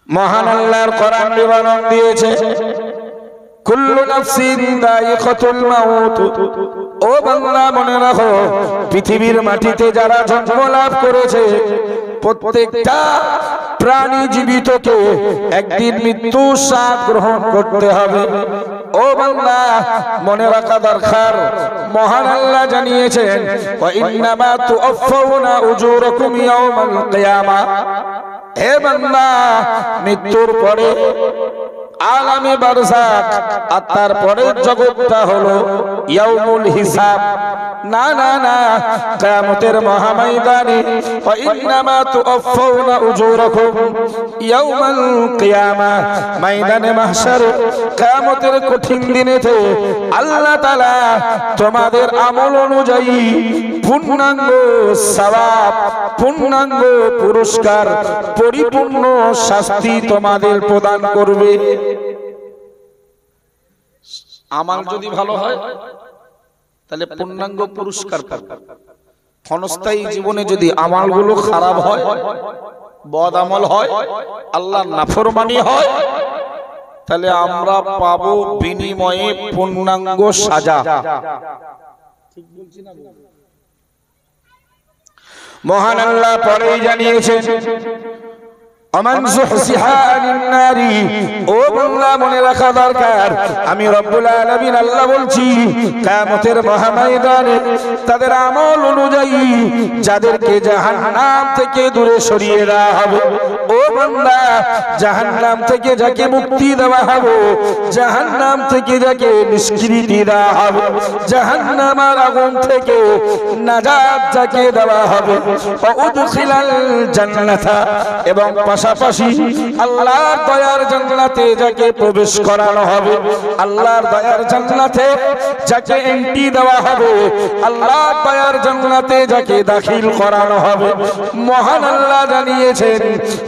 মহান আল্লাহর কোরআন বিবরণ দিয়েছে, কুল্লু নাফসিন যায়িকাতুল মাউত। ও বান্দা মনে রাখো, পৃথিবীর মাটিতে যারা জন্ম লাভ করেছে প্রত্যেকটা প্রাণী জীবিতকে একদিন মৃত্যুর স্বাদ গ্রহণ করতে হবে। ও বান্দা মনে রাখা দরকার, মহান আল্লাহ জানিয়েছেন, ওয়া ইন্নামা তুআফাউনা উজুরাকুম ইয়াওমাল কিয়ামাহ। হে বান্দা, মৃত্যুর পরে আলামে বারজাখ আর তারপরের জগৎটা হলো ইয়াউমুল হিসাব। না না না, কিয়ামতের মহাময়দানে ওয়া ইন্নামা তুআফাউনা উজুরাকুম ইয়াউমাল কিয়ামাহ, ময়দানে মাহশার, কিয়ামতের কঠিন দিনেতে আল্লাহ তাআলা তোমাদের আমল অনুযায়ী পূর্ণাঙ্গ সওয়াব, পূর্ণাঙ্গ পুরস্কার, পরিপূর্ণ শাস্তি তোমাদের প্রদান করবে। আমল যদি ভালো হয় তাহলে পূর্ণাঙ্গ পুরস্কার পাবে। ক্ষণস্থায়ী জীবনে যদি আমলগুলো খারাপ হয়, বদ আমল হয়, আল্লাহর নাফরমানি হয়, তাহলে আমরা পাবো বিনিময়ে পূর্ণাঙ্গ সাজা। ঠিক বলছি না? মহান আল্লাহ পরেই জানিয়েছেন, আমান যুহসিহা আনিন নারি। ও বান্দা মনে রাখা দরকার, আমি রব্বুল আলামিন আল্লাহ বলছি, কিয়ামতের মহাময়দানে তাদের আমল অনুযায়ী যাদেরকে জাহান্নাম থেকে দূরে সরিয়ে দেওয়া হবে। ও বান্দা, জাহান্নাম থেকে যাকে মুক্তি দেওয়া হবে, জাহান্নাম থেকে যাকে নিষ্কৃতি দেওয়া হবে, জাহান্নামের আগুন থেকে নাজাত যাকে দেওয়া হবে, ওয়া উদখিলাল জান্নাতা, এবং পাশাপাশি আল্লাহর দয়ার জান্নাতে যাকে প্রবেশ করানো হবে, আল্লাহর দয়ার জান্নাতে যাকে এন্ট্রি দেওয়া হবে, আল্লাহর দয়ার জান্নাতে যাকে দাখিল করানো হবে, মহান আল্লাহ জানিয়েছেন,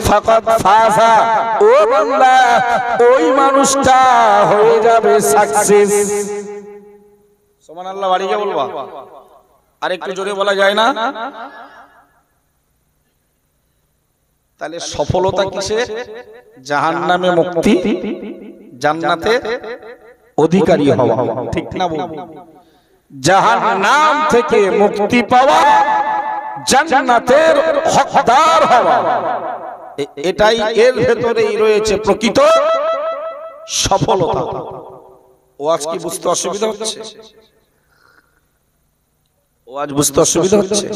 ফাকাদ ফাযা। ও বান্দা, ওই মানুষটা হয়ে যাবে সাকসেস। সুবহানাল্লাহ, বাড়িয়ে বলবা, আর একটু জোরে বলা যায় না? তাহলে সফলতা কিসে? জাহান্নামে মুক্তি, জান্নাতে অধিকারী হওয়া। ঠিক না বল? জাহান্নাম থেকে মুক্তি পাওয়া, জান্নাতের হকদার হওয়া, এটাই এর ভেতরেই রয়েছে প্রকৃত সফলতা। ও আজ কি বুঝতে অসুবিধা হচ্ছে? ও আজ বুঝতে অসুবিধা হচ্ছে?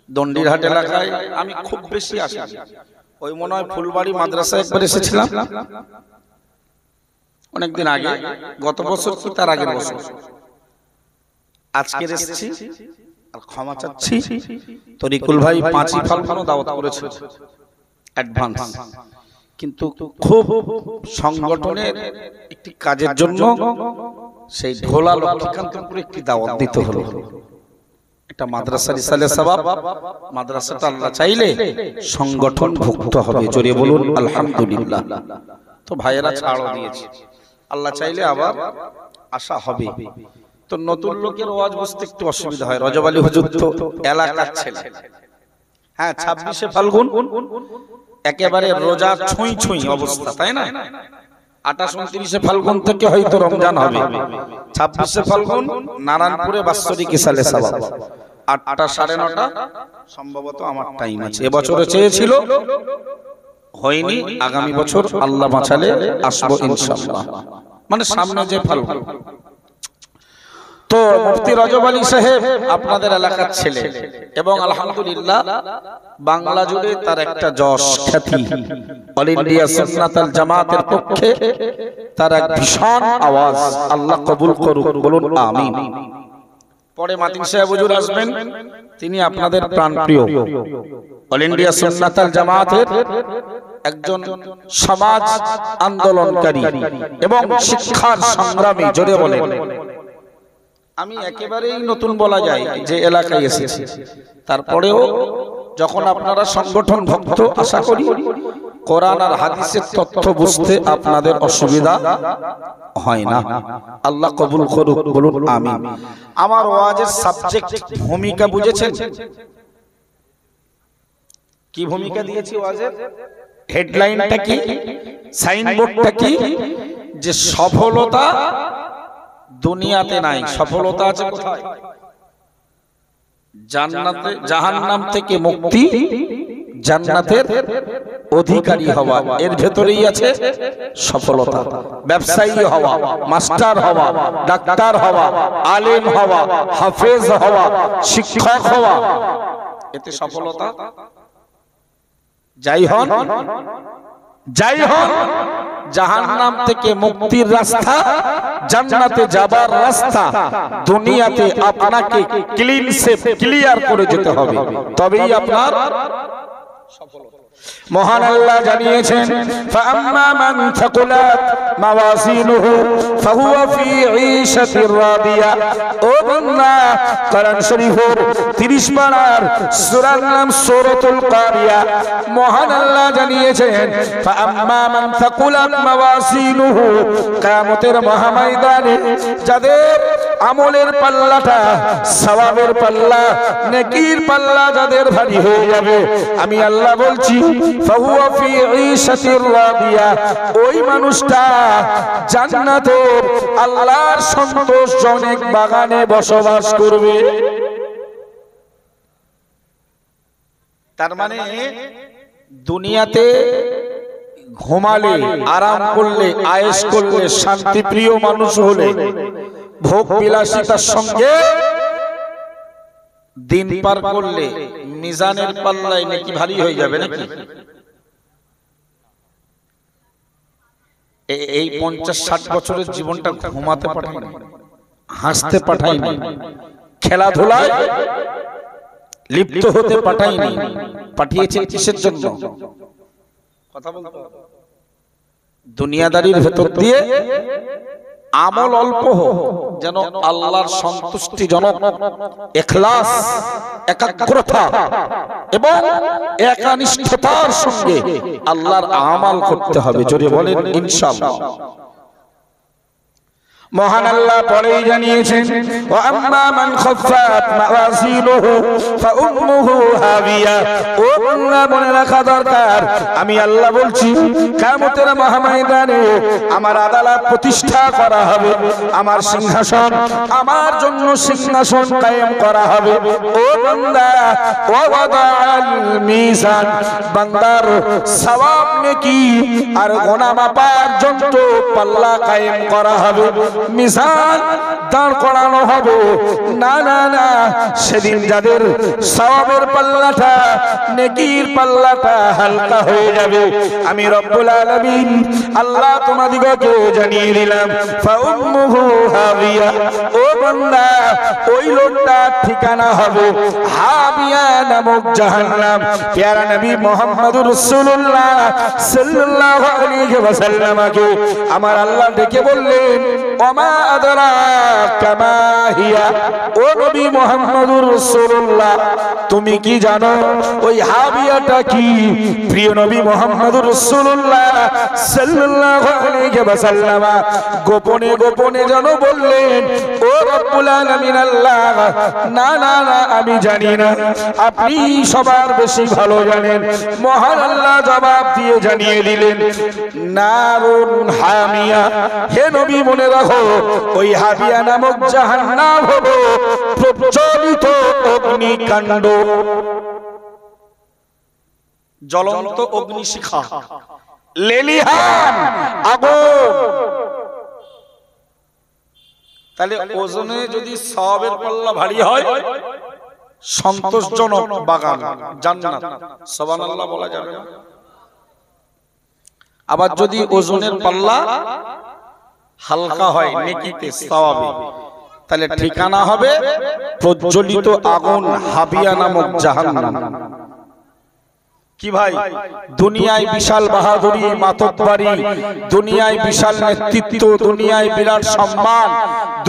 দন্ডিরহাট এলাকায় আমি খুব বেশি আসি, ওই মনে হয় ফুলবাড়ি মাদ্রাসায় একবার এসেছিলাম অনেকদিন আগে, গত বছর কি তার আগের বছর। আজকে এসেছি আর ক্ষমা চাচ্ছি, তরিকুল ভাই 5ই ফাল্গুন দাওয়াত করেছে অ্যাডভান্স, কিন্তু খুব সংগঠনের একটি কাজের জন্য সেই ঢোলা লক্ষ্মীকান্তপুরে একটি দাওয়াত দিতে হলো। একটা মাদ্রাসার ইসালে সওয়াব, মাদ্রাসাটা আল্লাহ চাইলে সংগঠন ভুক্ত হবে। জোরে বলুন আলহামদুলিল্লাহ। তো ভাইয়েরা ছাড়ও দিয়েছে, আল্লাহ চাইলে আবার আশা হবে। তো নতুন লোকের ওয়াজ বুঝতে একটু অসুবিধা হয়। রজব আলী হুজুর তো এলাকার ছেলে। হ্যাঁ, 26শে ফাল্গুন একেবারে রোজা ছুঁই ছুঁই অবস্থা, তাই না? 28-29শে ফাল্গুন থেকে হয়তো রমজান হবে। 26শে ফাল্গুন নারায়ণপুরে বাৎসরিক ইসালে সওয়াব, 8টা 9:30 সম্ভবত আমার টাইম আছে। এবছরে চেয়েছিল, হয়নি। আগামী বছর আল্লাহ বাঁচালে আসবো ইনশাআল্লাহ, মানে সামনে যে ফাল্গুন। তো মুফতি রজব আলী সাহেব আপনাদের এলাকার ছেলে, এবং আলহামদুলিল্লাহ বাংলা জুড়ে তার একটা যশ খ্যাতি। অল ইন্ডিয়া সুন্নাতুল জামাতের পক্ষে তার এক ভীষণ আওয়াজ, আল্লাহ কবুল করুক, বলুন আমিন। পরে মাতিন সাহেব হুজুর আসবেন, তিনি আপনাদের প্রাণপ্রিয় অল ইন্ডিয়া সুন্নাতুল জামাতের একজন সমাজ আন্দোলনকারী এবং শিক্ষার সংগ্রামী। জোরে বলেন। আমি একেবারেই নতুন বলা যায় যে এলাকায় এসেছি, তারপরেও যখন আপনারা সংগঠন ভক্ত, আশা করি কোরআন আর হাদিসের তথ্য বুঝতে আপনাদের অসুবিধা হয় না। আল্লাহ কবুল করুক, বলুন আমিন। আমার ওয়াজের সাবজেক্ট ভূমিকা বুঝেছেন? কি ভূমিকা দিয়েছি ওয়াজের? হেডলাইনটা কি, সাইনবোর্ডটা কি, যে সফলতা দুনিয়াতে নাই, সফলতা আছে কোথায়? জান্নাতে, জাহান্নাম থেকে মুক্তি, জান্নাতের অধিকারী হওয়া, এর ভেতরেই আছে সফলতা। ব্যবসায়ী হওয়া, মাস্টার হওয়া, ডাক্তার হওয়া, আলেম হওয়া, হাফেজ হওয়া, শিক্ষক হওয়া, এতে সফলতা। যাই হন জাহান্নাম থেকে মুক্তির রাস্তা, জান্নাতে যাবার রাস্তা, দুনিয়াতে আপনাকে ক্লিন সেফ ক্লিয়ার করে যেতে হবে, তবেই আপনার সফলতা। মহান আল্লাহ জানিয়েছেন, ফাআম্মা মান থাকুলাত মাওয়াজিনুহু ফাহুয়া ফি ঈশাতির রাদিয়া। ও বান্দা, কোরআন শরীফের 30 পারার সূরার নাম সূরাতুল কারিয়া। মহান আল্লাহ জানিয়েছেন, ফাআম্মা মান থাকুলাত মাওয়াজিনুহু, কিয়ামতের মহাময়দানে যাদের আমলের পাল্লাটা, সওয়াবের পাল্লা, নেকির পাল্লা যাদের ভারী হয়ে যাবে, আমি আল্লাহ বলছি, ফাহুয়া ফি ঈশাতির রাদিয়া, ওই মানুষটা জান্নাতের আল্লাহর সন্তোষজনক বাগানে বসবাস করবে। তার মানে দুনিয়াতে ঘুমালে, আরাম করলে, আয়েশ করলে, শান্তিপ্রিয় মানুষ হলে, ভোগ বিলাসিতার সঙ্গে দিন পার করলে মিজানের পাল্লায় নাকি ভারী হয়ে যাবে নাকি? এই 50-60 বছরের জীবনটা ঘুমাতে পাঠায়নি, হাসতে পাঠায়নি, খেলাধুলায় লিপ্ত হতে পাঠায়নি, পাঠিয়েছে কিসের জন্য? কথা বলতে হবে। দুনিয়াদারির ভেতর দিয়ে আমল অল্প হোক, যেন আল্লাহর সন্তুষ্টিজনক, ইখলাস, একাগ্রতা এবং একনিষ্ঠতার সঙ্গে আল্লাহর আমাল করতে হবে। জোরে বলেন ইনশাআল্লাহ। মহান আল্লাহ পরেই জানিয়েছেন, ওয়া আম্মা মান খাফফাত মাওয়াজিনুহু ফাউম্মুহু হাবিয়া। ও বান্দা, মনে রাখা দরকার, আমি আল্লাহ বলছি, কিয়ামতের মহাময়দানে আমার আদালত প্রতিষ্ঠা করা হবে, আমার সিংহাসন, আমার জন্য সিংহাসন কায়েম করা হবে। ও বান্দা, ওয়া ওয়াদাআল মিজান, বান্দার সওয়াব নেকি আর গুনাহ মাপার জন্য পাল্লা কায়েম করা হবে, মিজান দাঁড় করানো হবে। না না না, সেদিন যাদের সওয়াবের পাল্লাটা, নেকির পাল্লাটা হালকা হয়ে যাবে, আমি রব্বুল আলামিন আল্লাহ তোমাদিগকে জানিয়ে দিলাম, ফাউম্মুহু হাবিয়া। ও বান্দা, ওই লোকটার ঠিকানা হবে হাবিয়া নামক জাহান্নাম। প্যারা নবী মুহাম্মদুর রাসূলুল্লাহ সাল্লাল্লাহু আলাইহি ওয়াসাল্লামকে আমার আল্লাহ ডেকে বললেন, ওমা আদরাকা মা হিয়া। ও নবী মুহাম্মদুর রাসূলুল্লাহ, তুমি কি জানো ওই হাবিয়াটা কি? প্রিয় নবী মুহাম্মদুর রাসূলুল্লাহ সাল্লাল্লাহু আলাইহি ওয়াসাল্লাম গোপনে গোপনে যেন বললেন, ও রব্বুল আলামিন আল্লাহ, না না না, আমি জানি না, আপনি সবার বেশি ভালো জানেন। মহান আল্লাহ জবাব দিয়ে জানিয়ে দিলেন, নারুন হামিয়া। হে নবী, মনে রাখো, ওই হাবিয়া নামক জাহান্নাম হলো প্রজ্বলিত অগ্নিকাণ্ড, জ্বলন্ত অগ্নিশিখা, লেলিহান আগুন। তাহলে ওজনে যদি সওয়াবের পাল্লা ভারী হয়, সন্তোষজনক বাগান জান্নাত, সুবহানাল্লাহ বলা যাবে না? আবার যদি ওজনের পাল্লা হালকা হয়, নেকিতে, সওয়াবে, তাহলে ঠিকানা হবে প্রজ্বলিত আগুন, হাবিয়া নামক জাহান্নাম। কি ভাই, দুনিয়ায় বিশাল বাহাদুরি, মাতব্বরি, দুনিয়ায় বিশাল নেতৃত্ব, দুনিয়ায় বিরাট সম্মান,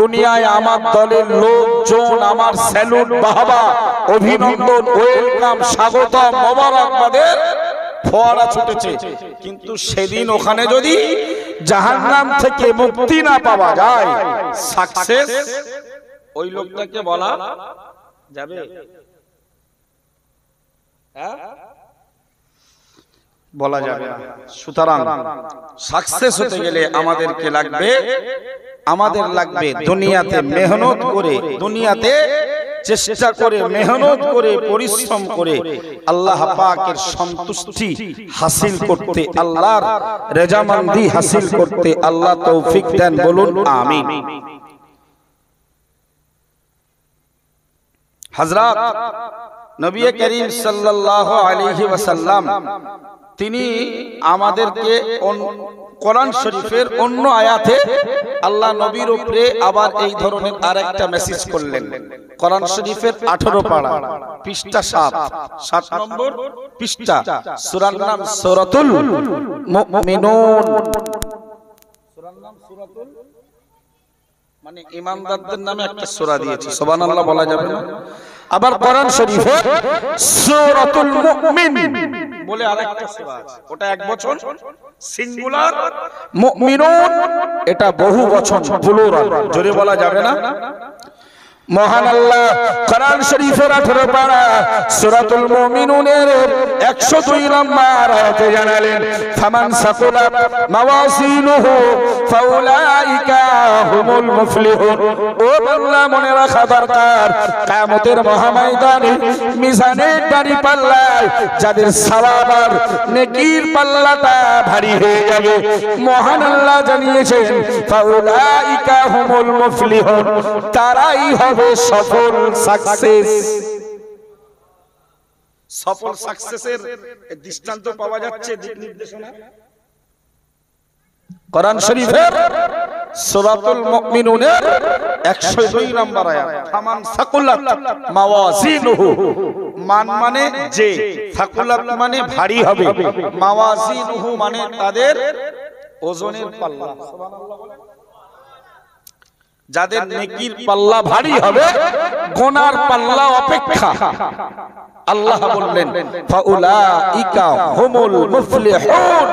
দুনিয়ায় আমার দলের লোকজন আমার স্যালুট, বাহবা, অভিনন্দন, ওয়েলকাম, স্বাগতম, মোবারকবাদের ফোয়ারা ছুটেছে। কিন্তু সেদিন ওখানে যদি জাহান্নাম থেকে মুক্তি না পাওয়া যায়, সাকসেস ওই লোকটাকে বলা যাবে? বলা যাবে না। সুতরাং সাকসেস হতে গেলে আমাদেরকে লাগবে দুনিয়াতে মেহনত করে, দুনিয়াতে চেষ্টা করে, মেহনত করে, পরিশ্রম করে আল্লাহ পাকের সন্তুষ্টি হাসিল করতে, আল্লাহর রেজামন্দি হাসিল করতে আল্লাহ তৌফিক দেন, বলুন আমিন। হযরত নবী করিম সাল্লাল্লাহু আলাইহি ওয়াসাল্লাম তিনি আমাদেরকে কোরআন শরীফের অন্য আয়াতে আল্লাহ নবীর উপরে আবার এই ধরনের আরেকটা মেসেজ করলেন। কোরআন শরীফের 18 পারা, পৃষ্ঠা 7 নম্বর পৃষ্ঠা, সূরার নাম সূরাতুল মুমিনুন। সূরার নাম সূরাতুল, মানে ঈমানদারদের নামে একটা সূরা দিয়েছি, সুবহানাল্লাহ বলা যাবে না। আবার কোরআন শরীফে সূরাতুল মুমিন বলে আরেকটা সূরা আছে, ওটা এক বচন সিঙ্গুলার, মুমিনুন এটা বহু বচন প্লুরাল, জোরে বলা যাবে না। মহান আল্লাহ কোরআন শরীফের 18 পারা সূরাতুল মুমিনুনের 102 নম্বর আয়াতে জানালেন, ফামান সাকুলাত মাওয়াজিনুহু ফাউলাইকা হুমুল মুফলিহুন। ও বান্দা মনে রাখা দরকার, কিয়ামতের মহাময়দানে মিজানের দাড়ি পাল্লায় যাদের সওয়াব আর নেকির পাল্লাটা ভারী হয়ে যাবে, মহান আল্লাহ জানিয়েছেন ফাউলাইকা হুমুল মুফলিহুন, তারাই সফল সাকসেস। সফল সাকসেসের দৃষ্টান্ত পাওয়া যাচ্ছে, দিক নির্দেশনা কোরআন শরীফের সূরাতুল মুমিনুনের 102 নম্বর আয়াত। ফামান সাকুলাত মাওয়াজিনুহু, মান মানে যে, সাকুলাত মানে ভারী হবে, মাওয়াজিনুহু মানে তাদের ওজনের পাল্লা। সুবহানাল্লাহ বলেন। যাদের নেকির পাল্লা ভারী হবে গুনার পাল্লা অপেক্ষা, আল্লাহ বললেন ফাউলাইকা হুমুল মুফলিহুন,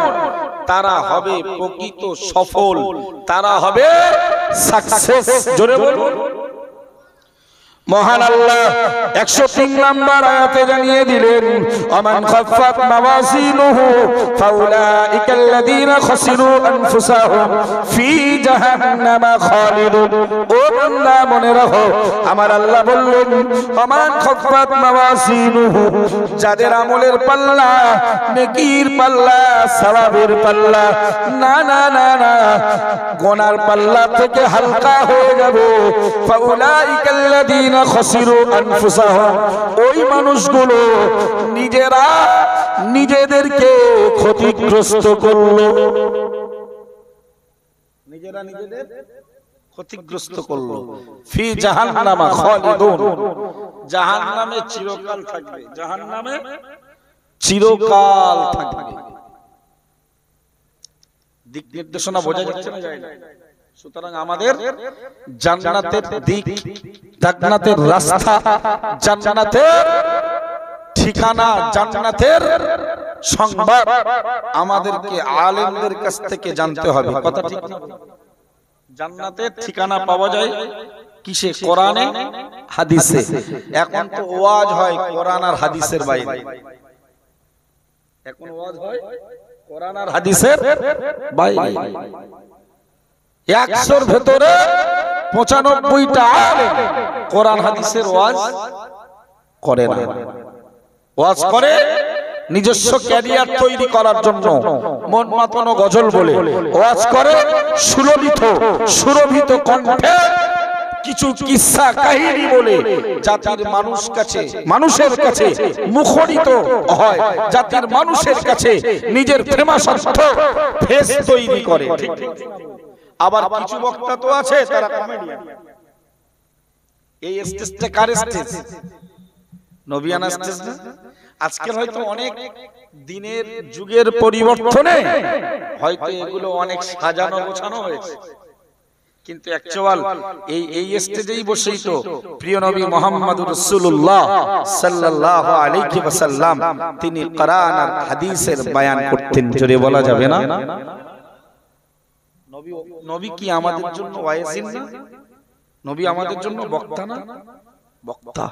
তারা হবে প্রকৃত সফল, তারা হবে সাকসেস। জোরে বলুন। মহান আল্লাহ 103 নম্বর আয়াতে জানিয়ে দিলেন, আমান খাফফাত মাওয়াজিনুহু ফাউলাইকাল্লাযীনা খাসিরু আনফুসাহুম ফি জাহান্নামা খালিদুন। ও বান্দা মনে রাখো, আমার আল্লাহ বললেন আমান খাফফাত মাওয়াজিনুহু, যাদের আমলের পাল্লা, নেকির পাল্লা, সওয়াবের পাল্লা না না না না গুনার পাল্লা থেকে হালকা হয়ে যাবে, ফাউলাইকাল্লাযীনা খাসিরু আনফুসাহুম, ওই মানুষগুলো নিজেরা নিজেদেরকে ক্ষতিগ্রস্ত করলো, নিজেরা নিজেদের ক্ষতিগ্রস্ত করলো। ফি জাহান্নামা খালিদুন, জাহান্নামে চিরকাল থাকবে, জাহান্নামে চিরকাল থাকবে। দিক নির্দেশনা বোঝা যাচ্ছে না, যায় না? সুতরাং আমাদের জান্নাতের দিক, জান্নাতের রাস্তা, জান্নাতের ঠিকানা, জান্নাতের সংবাদ আমাদেরকে আলেমদের কাছ থেকে জানতে হবে। কথা ঠিক না? জান্নাতের ঠিকানা পাওয়া যায় কিসে? কোরআনে, হাদিসে। এখন তো ওয়াজ হয় কোরআন আর হাদিসের বাইরে, এখন ওয়াজ হয় কোরআন আর হাদিসের বাইরে। 100-র ভেতরে 95টা আলেম কোরআন হাদিসের ওয়াজ করে না। ওয়াজ করে নিজস্ব ক্যারিয়ার তৈরি করার জন্য, মন মাতানো গজল বলে ওয়াজ করে, সুরভিত কণ্ঠে কিছু কিসসা কাহিনী বলে জাতির মানুষের কাছে মুখরিত হয়, জাতির মানুষের কাছে নিজের ফেস তৈরি করে। আবার কিছু বক্তা তো আছে তারা কমেডিয়ান। এই স্টেজটা কার স্টেজ? নবিয়ানা স্টেজ না? আজকে হয়তো অনেক দিনের যুগের পরিবর্তনে হয়তো এগুলো অনেক সাজানো গোছানো হয়েছে, কিন্তু অ্যাকচুয়াল এই স্টেজেই বসেই তো প্রিয় নবী মুহাম্মদুর রাসূলুল্লাহ সাল্লাল্লাহু আলাইহি ওয়াসাল্লাম তিনি কোরআন আর হাদিসের বয়ান করতেন। জোরে বলা যাবে না? নবী কি আমাদের জন্য ওয়াইজিন না? নবী আমাদের জন্য বক্তা না? বক্তা।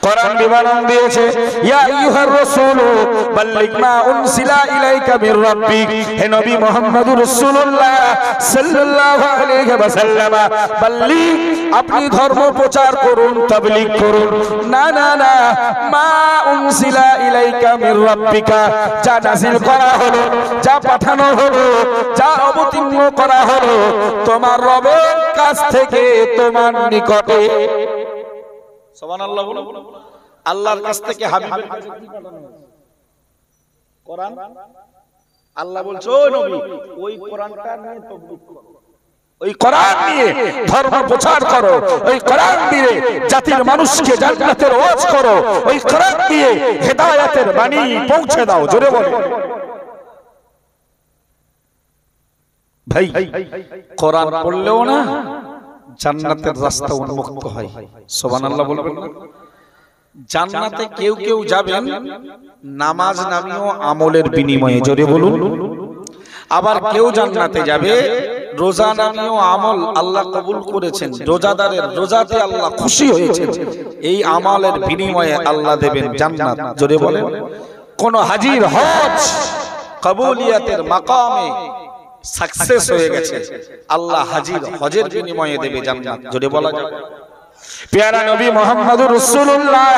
কোরআন বিবরণ দিয়েছে, ইয়া আইয়ুহার রাসূল বাল্লিগ মা উনসিলা ইলাইকা মির রাব্বিক, হে নবী মুহাম্মদুর রাসূলুল্লাহ সাল্লাল্লাহু আলাইহি ওয়াসাল্লাম, বাল্লিগ, আপনি ধর্ম প্রচার করুন, তাবলীগ করুন। না না না, মা উনসিলা ইলাইকা মির রাব্বিকা, যা নাযিল করা হলো, যা পাঠানো হলো, যা অবতীর্ণ করা হলো তোমার রবের কাছ থেকে, তোমার নিকটে। সুবহানাল্লাহ বলো। আল্লাহর কাছ থেকে হাবিবের কাছে কি পাঠানো হয়েছে? কোরআন। আল্লাহ বলছে, ও নবী, ওই কোরআনটা নিয়ে তাবলীগ করো, ওই কোরআন নিয়ে ধর্ম প্রচার করো, ওই কোরআন দিয়ে জাতির মানুষকে জান্নাতের ওয়াজ করো, ওই কোরআন দিয়ে হেদায়েতের বাণী পৌঁছে দাও। জোরে বলো ভাই, কোরআন পড়লেও না জান্নাতের রাস্তা উন্মুক্ত হয়। সুবহানাল্লাহ বলবেন না? জান্নাতে কেউ কেউ যাবেন নামাজ নামিও আমলের বিনিময়ে। জোরে বলুন। আবার কেউ জান্নাতে যাবে রোজা নামিও আমল আল্লাহ কবুল করেছেন, রোজাদারের রোজাতে আল্লাহ খুশি হয়েছেন, এই আমলের বিনিময়ে আল্লাহ দেবেন জান্নাত। জোরে বলেন। কোন হাজির হজ কবুলিয়াতের মাকামে সাকসেস হয়ে গেছে, আল্লাহ হাজির হজের বিনিময়ে দেবে জান্নাত। জোরে বলা যাবে। প্যারা নবী মুহাম্মদুর রাসূলুল্লাহ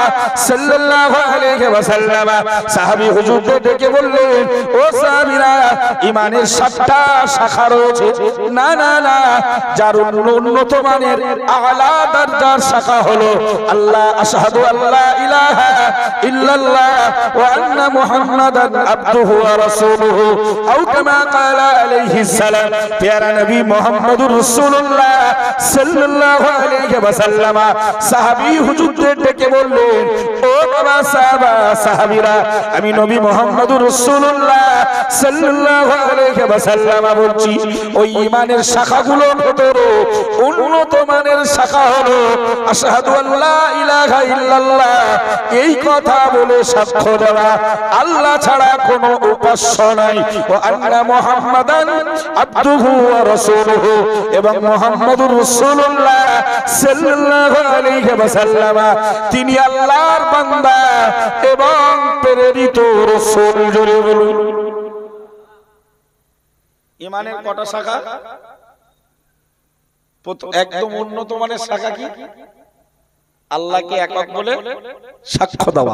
সাল্লাল্লাহু আলাইহি ওয়াসাল্লাম সাহাবী হুজুরদের ডেকে বললেন, ও সাহাবীরা, ঈমানের 7টা শাখা রয়েছে। না না না, যার উন্নত মানের আলা দরজার শাখা হলো আল্লাহ আশহাদু আল্লা ইলাহা ইল্লাল্লাহ ওয়া আন্না মুহাম্মাদান আবদুহু ওয়া রাসূলুহু আও কামা ক্বালা আলাইহিস সালাম। প্যারা নবী মুহাম্মদুর রাসূলুল্লাহ সাল্লাল্লাহু আলাইহি ওয়াসাল্লাম সাহাবী হুজুরদের ডেকে বললেন, ও বাবা সাহাবা, সাহাবীরা, আমি নবী মুহাম্মদুর রাসূলুল্লাহ সাল্লাল্লাহু আলাইহি ওয়াসাল্লাম বলছি, ওই ঈমানের শাখাগুলোর ভিতরে উন্নত মানের শাখা হলো আশহাদু আল্লা ইলাহা ইল্লাল্লাহ, এই কথা বলে সাক্ষ্য দেওয়া আল্লাহ ছাড়া কোনো উপাস্য নাই, ও আন্না মুহাম্মাদান আবদুহু ওয়া রাসূলুহু, এবং মুহাম্মদুর রাসূলুল্লাহ সাল্লাল্লাহু আলাইহি ওয়াসাল্লাম তিনি আল্লাহর বান্দা এবং প্রেরিত রাসূল। জোরে বলুন। ঈমানের কটা শাখা? একদম উন্নত মানের শাখা কি? আল্লাহকে একক বলে সাক্ষ্য দেওয়া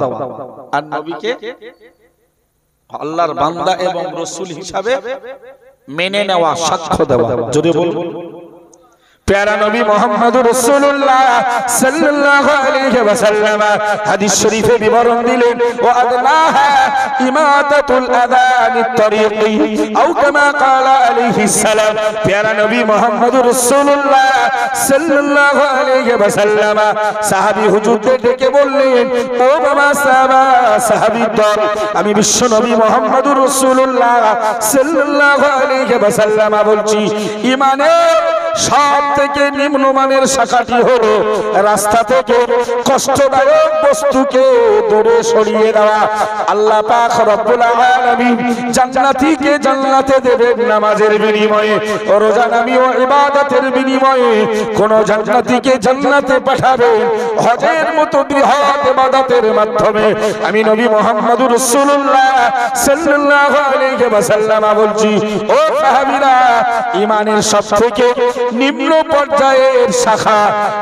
আর নবীকে আল্লাহর বান্দা এবং রাসূল হিসাবে মেনে নেওয়া, সাক্ষ্য দেওয়া। জোরে বলুন। প্যারা নবী মুহাম্মদুর রাসূলুল্লাহ সাল্লাল্লাহু আলাইহি ওয়াসাল্লাম হাদিস শরীফে বিবরণ দিলেন, ওয়া আদনাহা ইমাতাতুল আযা আনিত তরিকি আও কামা ক্বালা আলাইহিস সালাম। প্যারা নবী মুহাম্মদুর রাসূলুল্লাহ সাল্লাল্লাহু আলাইহি ওয়াসাল্লাম সাহাবী হুজুরদের ডেকে বললেন, ও বাবা সাহাবা, সাহাবীর দল, আমি বিশ্ব নবী মুহাম্মদুর রাসূলুল্লাহ সাল্লাল্লাহু আলাইহি ওয়াসাল্লাম বলছি, ঈমানের সব থেকে নিম্নমানের শাখাটি হলো রাস্তা থেকে কষ্টদায়ক বস্তুকে দূরে সরিয়ে দেওয়া। আল্লাহ পাক রব্বুল আলামিন জান্নাতীকে জান্নাতে দেবেন নামাজের বিনিময়ে, রোজা নামি ও ইবাদতের বিনিময়ে। কোন জান্নাতীকে জান্নাতে পাঠাবেন হজের মতো বৃহৎ ইবাদতের মাধ্যমে। আমি নবী মুহাম্মদুর রাসূলুল্লাহ সাল্লাল্লাহু আলাইহি ওয়াসাল্লাম বলছি, ও সাহাবীরা, ঈমানের সবথেকে নিম্ন পর্যায়ের শাখা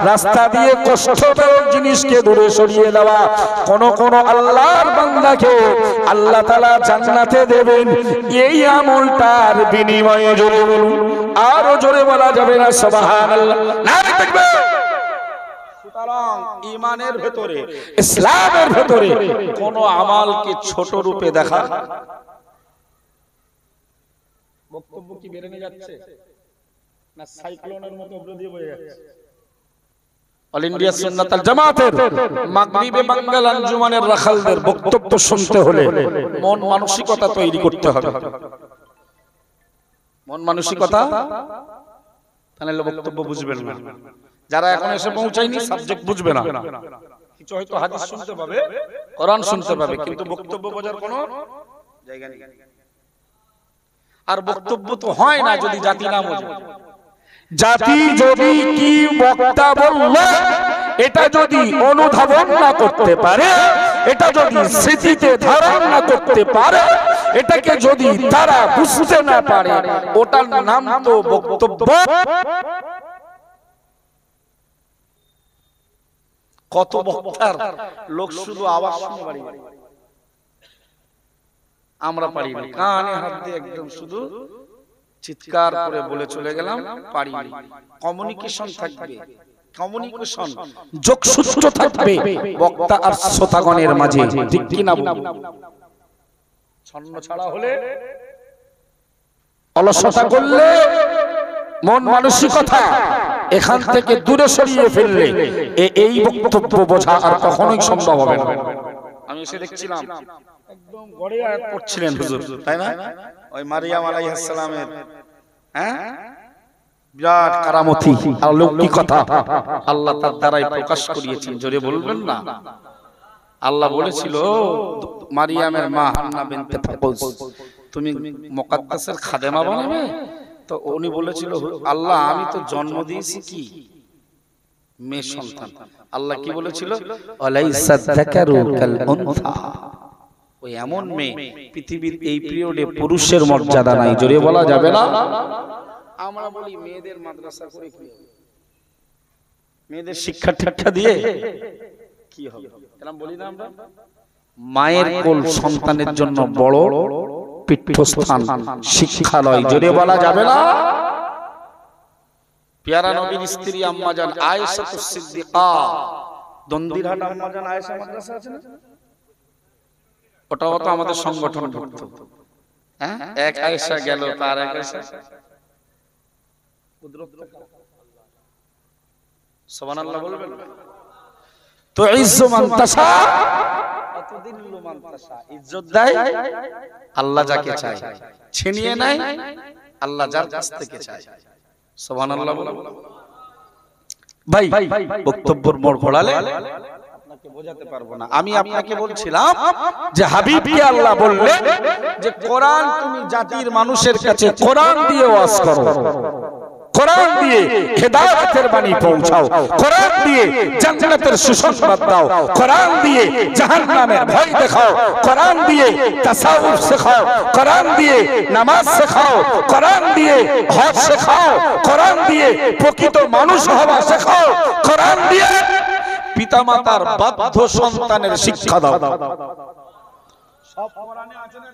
রাস্তা দিয়ে কষ্টদায়ক জিনিসকে দূরে সরিয়ে দেওয়া। কোন কোন আল্লাহর বান্দাকে আল্লাহ তাআলা জান্নাতে দেবেন এই আমলটার বিনিময়ে। জোরে বলুন। আরো জোরে বলা যাবে না? সুবহানাল্লাহ। নারে তাকবীর। সুতরাং ঈমানের ভিতরে, ইসলামের ভিতরে কোন আমলকে ছোট রূপে দেখা। বক্তব্য কি বেড়ে নিয়ে যাচ্ছে না সাইক্লোনের মতো উপরে বয়ে যাচ্ছে? অল ইন্ডিয়া সুন্নাতুল জামাতের মাগরিবে বাঙ্গাল আঞ্জুমানের রাখালদের বক্তব্য শুনতে হলে মন মানসিকতা তৈরি করতে হবে। মন মানসিকতা, তাহলে বক্তব্য বুঝবেন না। যারা এখন এসে পৌঁছায়নি সাবজেক্ট বুঝবে না, কিছু হয়তো হাদিস শুনতে পাবে, কোরআন শুনতে পাবে, কিন্তু বক্তব্য বোঝার কোনো জায়গা নেই। আর বক্তব্য তো হয় না যদি জাতি না বোঝে। জাতি যদি কি বক্তা বলল এটা যদি অনুধাবন না করতে পারে, এটা যদি স্মৃতিতে ধারণ না করতে পারে, এটাকে যদি তারা বুঝতে না পারে, ওটার নাম তো বক্তব্য। কত বক্তার লোক শুধু আওয়াজ শুনে বাড়ি বাড়ি, আমরা পারি না, কানে হাত দিয়ে একদম শুধু চিৎকার করে বলে চলে গেলাম, পারি না। কমিউনিকেশন থাকবে, কমিউনিকেশন যোগসূত্র থাকবে বক্তা আর শ্রোতাগণের মাঝে, ঠিক কি না? ছন্ন ছাড়া হলে, অলসতা করলে, মন মানসিকতা এখান থেকে দূরে সরিয়ে ফেললে এই বক্তব্য বোঝা আর কখনোই সম্ভব হবে না। আমি এসে দেখছিলাম একদম গড়ে আয়াত পড়ছিলেন হুজুর, তাই না? ওই মারিয়াম আলাইহিস সালামের বিরাট কারামতি আর লৌকিকতা আল্লাহ তার দ্বারাই প্রকাশ করিয়েছেন। জোরে বলবেন না? আল্লাহ বলেছিল মারিয়ামের মা হান্না বিনতে ফাকুস, তুমি মুকাদ্দাসের খাদেমা বানাবে? তো উনি বলেছিল, আল্লাহ আমি তো জন্ম দিয়েছি কি মেয়ে সন্তান। আল্লাহ কি বলেছিল? আলাইসা যাকারু কাল উনসা, ওই এমন মেয়ে পৃথিবীর এই পিরিয়ডে পুরুষের মর্যাদা নাই। জোরে বলা যাবে না? আমরা বলি মেয়েদের মাদ্রাসা করে কি হবে, মেয়েদের শিক্ষা টিক্ষা দিয়ে কি হবে, এরকম বলি না আমরা? মায়ের কোল সন্তানের জন্য বড় পীঠস্থান, শিক্ষালয়। জোরে বলা যাবে না? প্যারা নবীর স্ত্রী আম্মা জান আয়েশা সিদ্দিকা, দন্দিরহাট আম্মা জান আয়েশা মাদ্রাসা আছে না? ওটাও তো আমাদের সংগঠন ভুক্ত। হ্যাঁ, এক আয়েশা গেল, তার এক আয়েশা সুবহানাল্লাহ বলবেন? তো ইজ্জু মান তাশা অতুদিল্লু মান তাশা, ইজ্জত দেয় আল্লাহ যাকে চায়, ছিনিয়ে নেয় আল্লাহ যার কাছ থেকে চায়। সুবহানাল্লাহ বলুন। ভাই বক্তব্যের মোড় ঘোরালে আপনাকে বোঝাতে পারবো না। আমি আপনাকে বলছিলাম যে হাবিবকে আল্লাহ বললেন যে কোরআন তুমি জাতির মানুষের কাছে কোরআন দিয়ে ওয়াজ করো, কোরআন দিয়ে হেদায়েতের বাণী পৌঁছাও, কোরআন দিয়ে জান্নাতের সুসংবাদ দাও, কোরআন দিয়ে জাহান্নামের ভয় দেখাও, কোরআন দিয়ে তাসাউফ শেখাও, কোরআন দিয়ে নামাজ শেখাও, কোরআন দিয়ে হজ শেখাও, কোরআন দিয়ে প্রকৃত মানুষ হওয়া শেখাও, কোরআন দিয়ে পিতামাতার বাধ্য সন্তানের শিক্ষা দাও। সব কোরআনে আছে না?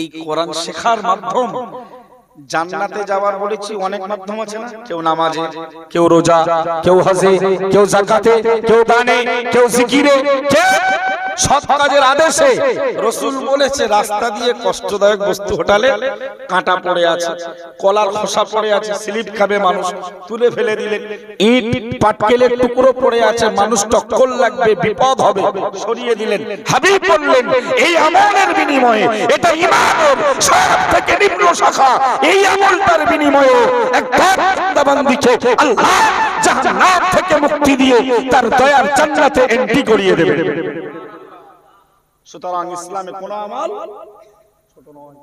এই কোরআন শেখার মাধ্যম জান্নাতে যাওয়ার বলেছি অনেক মাধ্যম আছে না? কেউ নামাজে, কেউ রোজা, কেউ হজে, কেউ যাকাতে, কেউ দানে, কেউ জিকিরে, কেউ সৎ কাজের আদেশে। রাসূল বলেছে রাস্তা দিয়ে কষ্টদায়ক বস্তু হটালে কাঁটা পড়ে আছে, কলার খোসা পড়ে আছে, স্লিপ খাবে মানুষ, তুলে ফেলে দিলেন। ইট পাটকেলের টুকরো পড়ে আছে, মানুষ টক্কর লাগবে, বিপদ হবে, সরিয়ে দিলেন। হাবিব বললেন এই আমলের বিনিময়ে, এটা ঈমানের সবথেকে নিম্ন শাখা, এই আমলটার বিনিময়ে একবার বান্দাবান্দিকে আল্লাহ জাহান্নাম থেকে মুক্তি দিয়ে তার দয়ার জান্নাতে এন্ট্রি করিয়ে দেবেন। সুতরাং ইসলামে কোন আমল ছোট নয়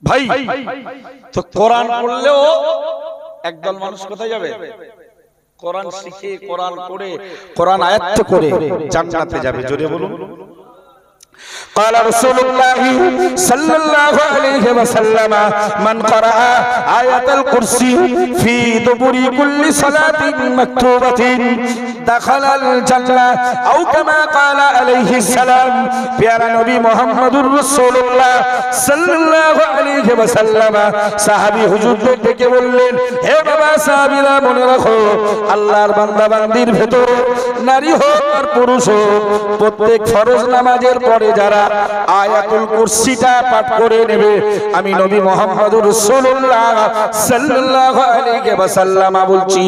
ভাই। তো কোরআন পড়লেও একদল মানুষ কোথায় যাবে? কোরআন শিখে, কোরআন পড়ে, কোরআন আয়াত্ত করে জান্নাতে যাবে। জোরে বলুন। قال رسول الله صلى الله عليه وسلم من قرأ آية الكرسي في دبر كل صلاة مكتوبة دخل الجنة أو كما قال عليه السلام। প্যারা নবী মুহাম্মদুর রাসূলুল্লাহ সাল্লাল্লাহু আলাইহি ওয়াসাল্লাম সাহাবী হুজুরদের ডেকে বললেন, হে বাবা সাহাবীরা মনে রাখো, আল্লাহর বান্দা বান্দির ভেতর নারী হোক আর পুরুষ হোক, প্রত্যেক ফরজ নামাজের পরে যারা আয়াতুল কুরসিটা পাঠ করে নেবে, আমি নবী মুহাম্মদুর রাসূলুল্লাহ সাল্লাল্লাহু আলাইহি ওয়াসাল্লাম বলছি,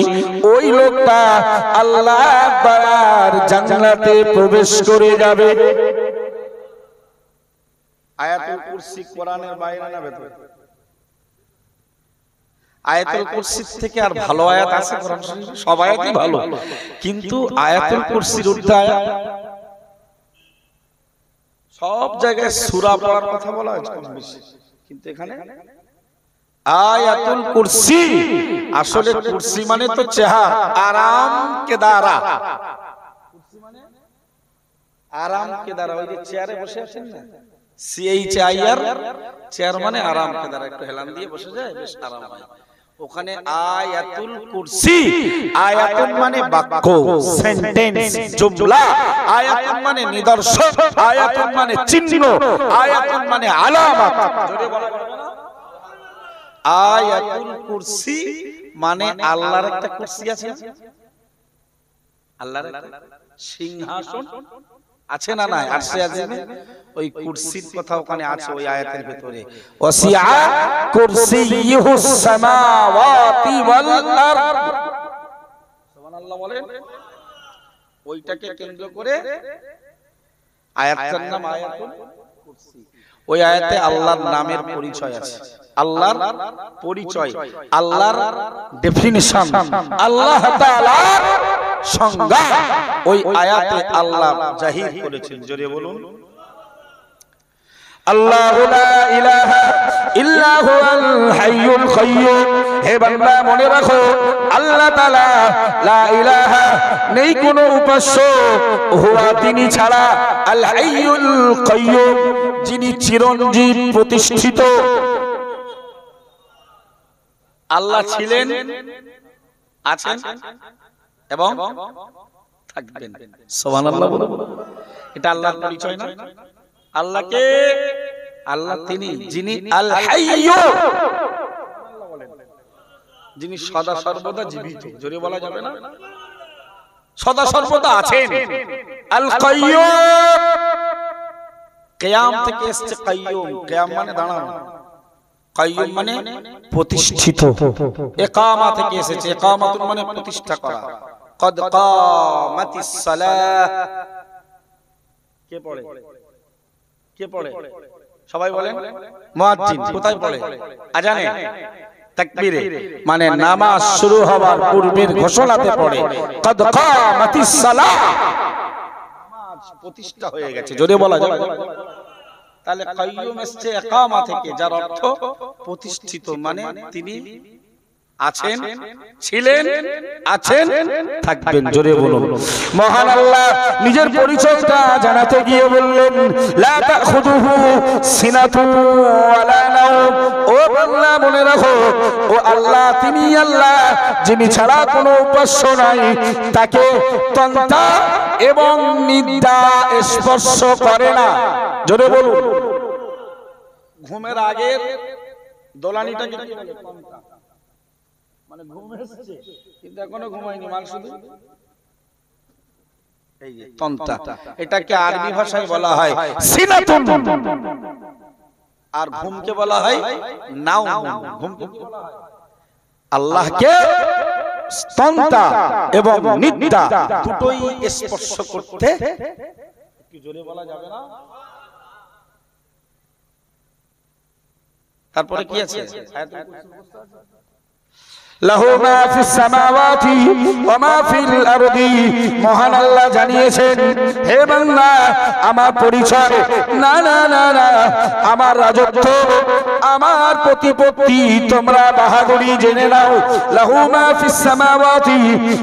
ওই লোকটা আল্লাহর দয়ার জান্নাতে প্রবেশ করে যাবে। আয়াতুল কুরসি কোরআনের বাইরে না ভেতরে? আয়াতুল কুরসি থেকে আর ভালো আয়াত আছে কোরআন শরীফে? সব আয়াতই ভালো, কিন্তু আয়াতুল কুরসির ঊর্ধ্বে আয়াত সব জায়গায় সূরা পড়ার কথা বলা হয়েছে কম বেশি, কিন্তু এখানে আয়াতুল কুরসি, আসলে কুরসি মানে তো চেহারা, আরাম কেদারা। কুরসি মানে আরাম কেদারা, ওই যে চেয়ারে বসে আছেন না, CHIR, চেয়ার মানে আরাম কেদারা, একটু হেলান দিয়ে বসে যায়, বেশ আরাম হয়। ওখানে আয়াতুল কুরসি, আয়াতুন মানে বাক্য, সেন্টেন্স, জুমলা, আয়াতুন মানে নিদর্শন, আয়াতুন মানে চিহ্ন, আয়াতুন মানে আলামত। জোরে বলা যাবে না? আয়াতুল কুরসি মানে আল্লাহর একটা কুরসি আছে, আল্লাহর একটা সিংহাসন আছে না নাই? আরশে আজিমে ওই কুরসির কথা ওখানে আছে ওই আয়াতের ভিতরে। ওয়াসিআ কুরসিয়ুহুস সামাওয়াতি ওয়াল আরদ, সুবহানাল্লাহ বলেন। ওইটাকে কেন্দ্র করে আয়াতটার নাম আয়াতুল কুরসি। ওই আয়াতে আল্লাহর নামের পরিচয় আছে, আল্লাহর পরিচয়, আল্লাহর ডেফিনিশন, আল্লাহ তাআলার সংজ্ঞা ওই আয়াতে আল্লাহ জাহির করেছেন। জোরে বলুন আল্লাহু লা ইলাহা ইল্লা হুয়াল হাইয়ুল কাইয়্যুম। হে বান্দা মনে রাখো, আল্লাহ তাআলা লা ইলাহা, নেই কোনো উপাস্য, হুয়া তিনি ছাড়া, আল হাইয়ুল কাইয়্যুম, যিনি চিরঞ্জীব প্রতিষ্ঠিত। আল্লাহ ছিলেন, আছেন এবং থাকবেন। সুবহানাল্লাহ বলুন। এটা আল্লাহর পরিচয় না? আল্লাহকে, আল্লাহ তিনি যিনি আল হাইয়্যু, যিনি সদা সর্বদা জীবিত। জোরে বলা যাবে না? সদা সর্বদা আছেন। আল কাইয়্যুম, কিয়াম থেকে এসেছে কাইয়্যুম, কিয়াম মানে দাঁড়ানো, কাইয়্যুম মানে প্রতিষ্ঠিত। ইকামা থেকে এসেছে, ইকামাতুন মানে প্রতিষ্ঠা করা। কদ কামাতিস সালাহ, কে পড়ে? কে পড়ে? সবাই বলেন। মুয়াজ্জিন। কোথায় পড়ে? আজানে, তাকবীরে, মানে নামাজ শুরু হওয়ার পূর্বের ঘোষণাতে পড়ে কদ কামাতিস সালাহ, নামাজ প্রতিষ্ঠা হয়ে গেছে। জোরে বলা যাবে? তাহলে কাইয়্যুম এসেছে ইকামা থেকে, যার অর্থ প্রতিষ্ঠিত, মানে তিনি আছেন, ছিলেন, আছেন, থাকবেন। জোরে বলুন। মহান আল্লাহ নিজের পরিচয়টা জানাতে গিয়ে বললেন, লা তাখুযুহু সিনাতুন ওয়ালা নাওম। ও বান্দা মনে রাখো, ও আল্লাহ তিনি আল্লাহ, যিনি ছাড়া কোনো উপাস্য নাই, তাকে তন্তা এবং নিদ্রা স্পর্শ করে না। জোরে বলুন। ঘুমের আগের দোলানিটাকে কি বলে? তন্তা। মানে ঘুম এসেছে কিন্তু এখনো ঘুমায়নি, মাল শুধু এই যে তন্তা। এটাকে আরবি ভাষায় বলা হয় সিনাতুন, আর ঘুমকে বলা হয় নাওম। ঘুমকে বলা হয় আল্লাহকে তন্তা এবং নিদ্রা দুটোই স্পর্শ করতে, কি জোরে বলা যাবে না? তারপরে কি আছে? লাহু মা ফিস সামাওয়াতি ওয়া মা ফিল আরদি। মহান আল্লাহ জানিয়েছেন, হে বান্দা আমার পরিচয়, না না না না, আমার রাজত্ব, আমার প্রতিপত্তি তোমরা বাহাদুরি জেনে নাও। লাহু মা ফিস সামাওয়াতি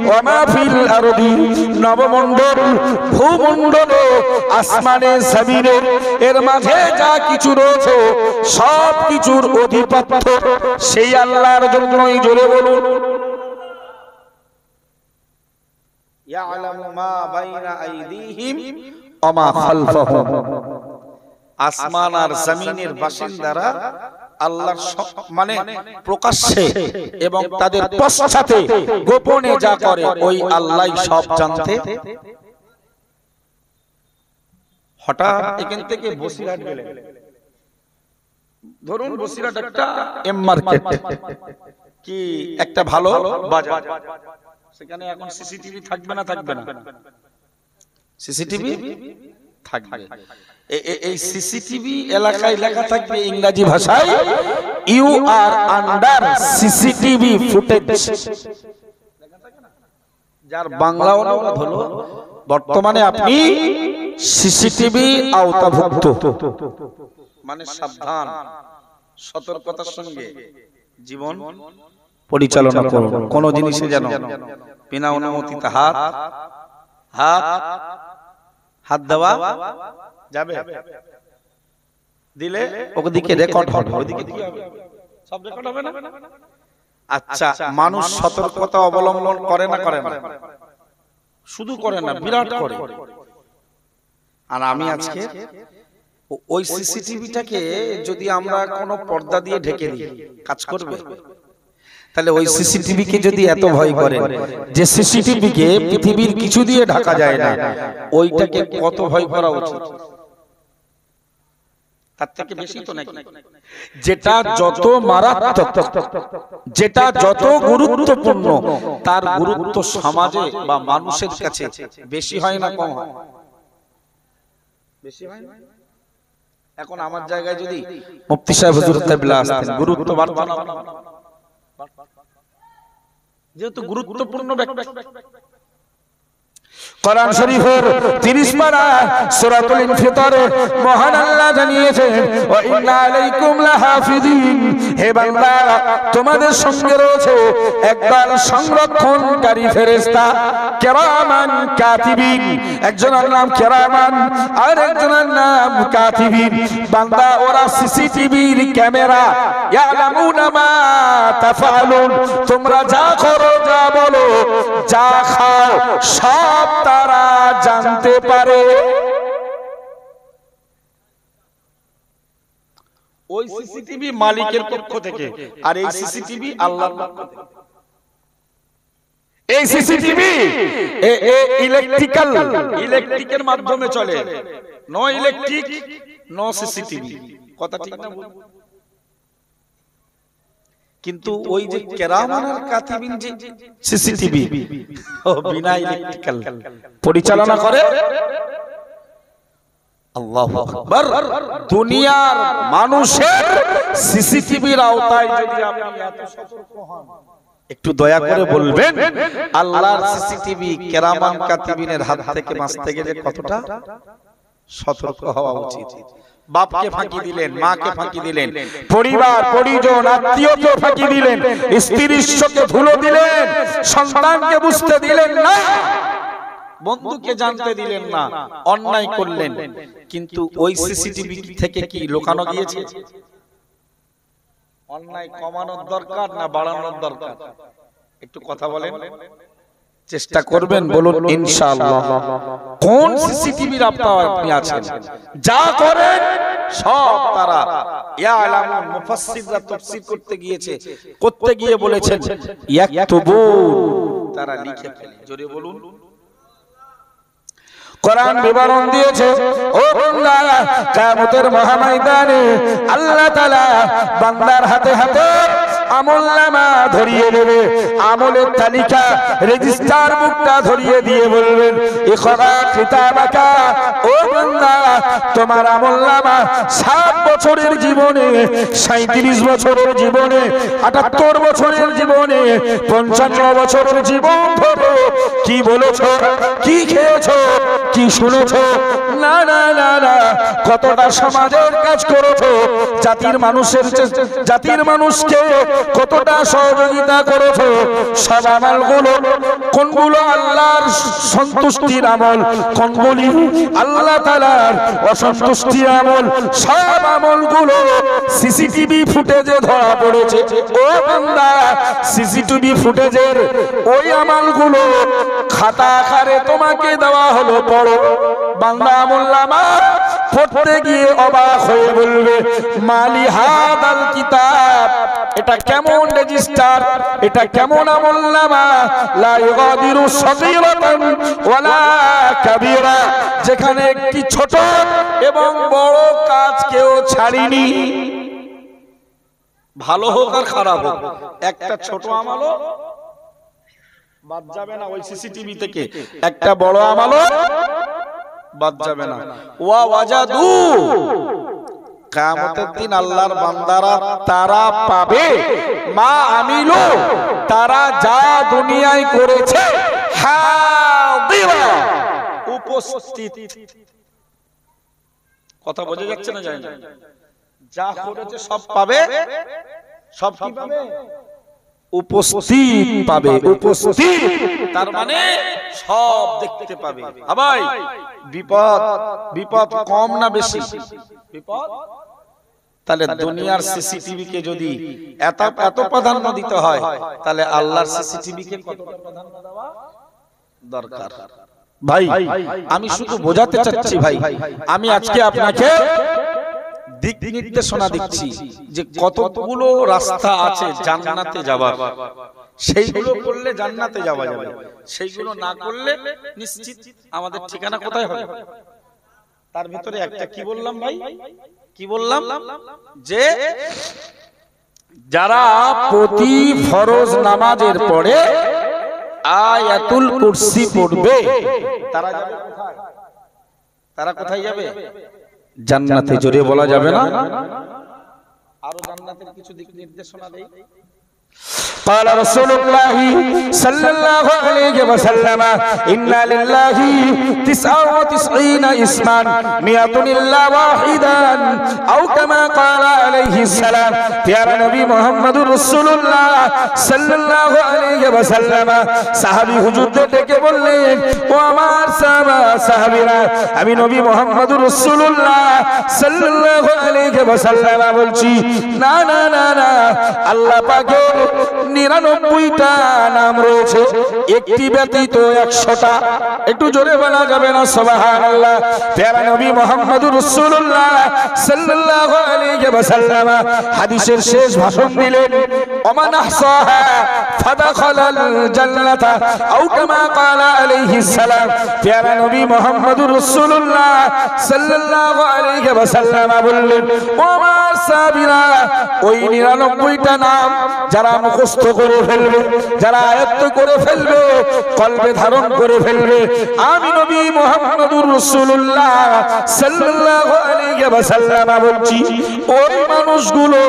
ওয়া মা ফিল আরদি, নবমণ্ডল, ভূমণ্ডলে, আসমানে, জমিনে, এর মাঝে যা কিছু রয়েছে সব কিছুর অধিপত্য সেই আল্লাহর জন্যই। জোরে বলুন। ইয়ালামু মা বাইনা আইদিহিম ওয়া মা খালফাহুম। আসমান আর জমিনের বাসিন্দারা আল্লাহর মানে প্রকাশ্যে এবং তাদের পশ্চাতে গোপনে যা করে ওই আল্লাহই সব জানতে। হঠাৎ এখান থেকে বসিরহাট গেলেন, ধরুন বসিরহাট একটা এম মার্কেট, কি একটা ভালো বাজার, সেখানে এখন সিসিটিভি থাকবে না? থাকবে না? সিসিটিভি থাকবে। এই সিসিটিভি এলাকায় লেখা থাকবে ইংরেজি ভাষায়, you are under CCTV footage. যার বাংলা অনুবাদ হলো, বর্তমানে আপনি সিসিটিভি আওতাভুক্ত, মানে সাবধান, সতর্কতার সঙ্গে জীবন পরিচালনা করুন। কোন জিনিসে যেন বিনা অনুমতিতে হাত দেওয়া যাবে, দিলে ওদিকে রেকর্ড হবে, ওদিকে কি হবে, সব রেকর্ড হবে না। আচ্ছা, মানুষ সতর্কতা অবলম্বন করে না? শুধু করে না, বিরাট করে। আর আমি আজকে ওই সিসিটিভিটাকে যদি আমরা কোনো পর্দা দিয়ে ঢেকে দিই, কাজ করবে? তাহলে ওই সিসিটিভি কে যদি এত ভয় করেন যে সিসিটিভি কে পৃথিবীর কিছু দিয়ে ঢাকা যায় না, ওইটাকে কত ভয় করা উচিত? তার থেকে বেশি তো নাকি? যেটা যত মারাত্মক, যেটা যত গুরুত্বপূর্ণ, তার গুরুত্ব সমাজে বা মানুষের কাছে বেশি হয় না কম হয়? বেশি হয় না। এখন আমার জায়গায় যদি মুফতি সাহেব হুজুর কিবলা আসতেন, গুরুত্ব বাড়তো না? যেহেতু গুরুত্বপূর্ণ ব্যক্তি। কোরআন শরীফের 30 পারা সূরাতুল ইনফিতারে মহান আল্লাহ জানিয়েছেন, ওয়া ইন্না আলাইকুম লাহাফিজিন, হে বান্দা তোমাদের সঙ্গে রয়েছে একদল সংরক্ষণকারী ফেরেশতা, কিরামান কাতিবিন। একজনের নাম কিরামান আর একজনের নাম কাতিবিন। বান্দা ওরা সিসিটিভির ক্যামেরা, ইয়ালামুনা মা তাফআলুন, তোমরা যা করো, যা বলো, যা খাও, সব তারা জানতে পারে। ওই সিসিটিভি মালিকের পক্ষ থেকে, আর এই সিসিটিভি আল্লাহর পক্ষ থেকে। এই সিসিটিভি ইলেকট্রিকের মাধ্যমে চলে, নো ইলেকট্রিক নো সিসিটিভি। কথা ঠিক না? কিন্তু ওই যে কিরামান আর কাতিবিন যে সিসিটিভি, ও বিনা ইলেকট্রিক্যাল পরিচালনা করে। আল্লাহু আকবার। দুনিয়ার মানুষের সিসিটিভির আওতায় যদি আপনি এত সতর্ক হন, একটু দয়া করে বলবেন আল্লাহর সিসিটিভি কিরামান কাতিবিনের হাত থেকে বাঁচতে গেলে কতটা সতর্ক হওয়া উচিত। বাপকে ফাঁকি দিলেন, মাকে ফাঁকি দিলেন, পরিবার পরিজন আত্মীয়কে ফাঁকি দিলেন, স্ত্রীর ইজ্জতকে ধুলো দিলেন, সন্তানকে বুঝতে দিলেন না, বন্ধুকে জানতে দিলেন না, অন্যায় করলেন। কিন্তু ওই সিসিটিভি থেকে কি লুকানো গিয়েছে? অন্যায় কমানোর দরকার না বাড়ানোর দরকার? একটু কথা বলেন, চেষ্টা করবেন, বলুন ইনশাআল্লাহ। কোন সিসিটিভির আপনি আছেন? যা করেন সব তারা ইয়ালামুন। মুফাসসিররা তাফসীর করতে গিয়ে বলেছেন ইয়াকতুবুন, তারা লিখে ফেলে। জোরে বলুন। কোরআন বিবরণ দিয়েছে, ও বান্দা কিয়ামতের মহাময়দানে আল্লাহ তাআলা বান্দার হাতে হাতে আমলনামা ধরিয়ে দেবে, আমলের তালিকা রেজিস্টার বুকটা ধরিয়ে দিয়ে বলবেন, ইকরা কিতাবাকা, ও বান্দা তোমার আমলনামা 7 বছরের জীবনে, 37 বছরের জীবনে, 78 বছরের জীবনে, 55 বছরের জীবন ধরে কি বলেছো, কি খেয়েছো, কি শুনেছো, না না না না, কতটা সমাজের কাজ করেছো, জাতির মানুষকে কতটা সহযোগিতা করেছো, সব আমলগুলো কোনগুলো আল্লাহর সন্তুষ্টির আমল, কোনগুলি আল্লাহ তাআলার অসন্তুষ্টির আমল, সব আমলগুলো সিসিটিভি ফুটেজে ধরা পড়েছে। ও বান্দা, সিসিটিভি ফুটেজের ওই আমলগুলো খাতা আকারে তোমাকে দেওয়া হলো, পড়ো। বান্দা আমলনামা পড়তে গিয়ে অবাক হয়ে বলবে, মালি হাদাল কিতাব, এটা কেমন রেজিস্টার, এটা কেমন আমলনামা, লা ইগাদিরু সাগীরাতান ওয়ালা কাবীরা, যেখানে একটি ছোট এবং বড় কাজ কেউ ছাড়িনি, ভালো হোক আর খারাপ হোক, একটা ছোট আমলও বাদ যাবে না ওই সিসিটিভি থেকে, একটা বড় আমলও বাদ যাবে না। ওয়া ওয়াজাদু, কিয়ামতের দিন আল্লাহর বান্দারা তারা পাবে, মা আমিলু, তারা যা দুনিয়ায় করেছে, হাদিরা, উপস্থিত। কথা বোঝা যাচ্ছে না? যায় না? যা করেছে সব পাবে, সব কি পাবে? উপস্থিত পাবে, উপস্থিত, তার মানে সব দেখতে পাবে। ভাই বিপদ, বিপদ কম না বেশি? বিপদ। তাহলে দুনিয়ার সিসিটিভি কে যদি এত এত প্রাধান্য দিতে হয়, তাহলে আল্লাহর সিসিটিভি কে কতটা প্রাধান্য দেওয়া দরকার? ভাই আমি শুধু বোঝাতে চাচ্ছি ভাই, আমি আজকে আপনাকে দিক নির্দেশনা দিচ্ছি যে কতগুলো রাস্তা আছে জান্নাতে যাওয়ার। সেইগুলো করলে জান্নাতে যাওয়া যাবে, সেইগুলো না করলে নিশ্চিত আমাদের ঠিকানা কোথায় হবে? তার ভিতরে একটা কি বললাম ভাই, কি বললাম? যে যারা প্রতি ফরজ নামাজের পরে আয়াতুল কুরসি পড়বে তারা যাবে কোথায়? তারা কোথায় যাবে? জান্নাতে। জোরে বলা যাবে না? আরো জান্নাতের কিছু দিক নির্দেশনা দেই। قال رسول الله صلى الله عليه وسلم إن لله 99 اسما 100 إلا واحدا أو كما قال عليه السلام। প্যারা নবী মুহাম্মদুর রাসূলুল্লাহ সাল্লাল্লাহু আলাইহি ওয়াসাল্লাম সাহাবী হুজুরদের ডেকে বললেন, ও আমার সাহাবীরা, আমি নবী মুহাম্মদুর রাসূলুল্লাহ সাল্লাল্লাহু আলাইহি ওয়াসাল্লাম বলছি, না না না না, আল্লাহ পাকের 99টা নাম রয়েছে, একটি ব্যতীত 100টা। একটু জোরে বলা যাবে না সুবহানাল্লাহ? প্যারা নবী মুহাম্মদুর রাসূলুল্লাহ সাল্লাল্লাহু আলাইহি ওয়াসাল্লাম হাদিসের শেষ ভাষণ দিলেন, ওমান আহসাহা ফাদাখালাল জান্নাতা আও কামা ক্বালা আলাইহিস সালাম। প্যারা নবী মুহাম্মদুর রাসূলুল্লাহ সাল্লাল্লাহু আলাইহি ওয়াসাল্লাম বললেন, ও আমার সাহাবীরা, ওই 99টা নাম যারা মুখস্থ করে ফেলবে, যারা আয়ত্ত করে ফেলবে, কলবে ধারণ করে ফেলবে, আমি নবী মুহাম্মদুর রাসূলুল্লাহ সাল্লাল্লাহু আলাইহি ওয়াসাল্লাম বলছি, ওই মানুষগুলো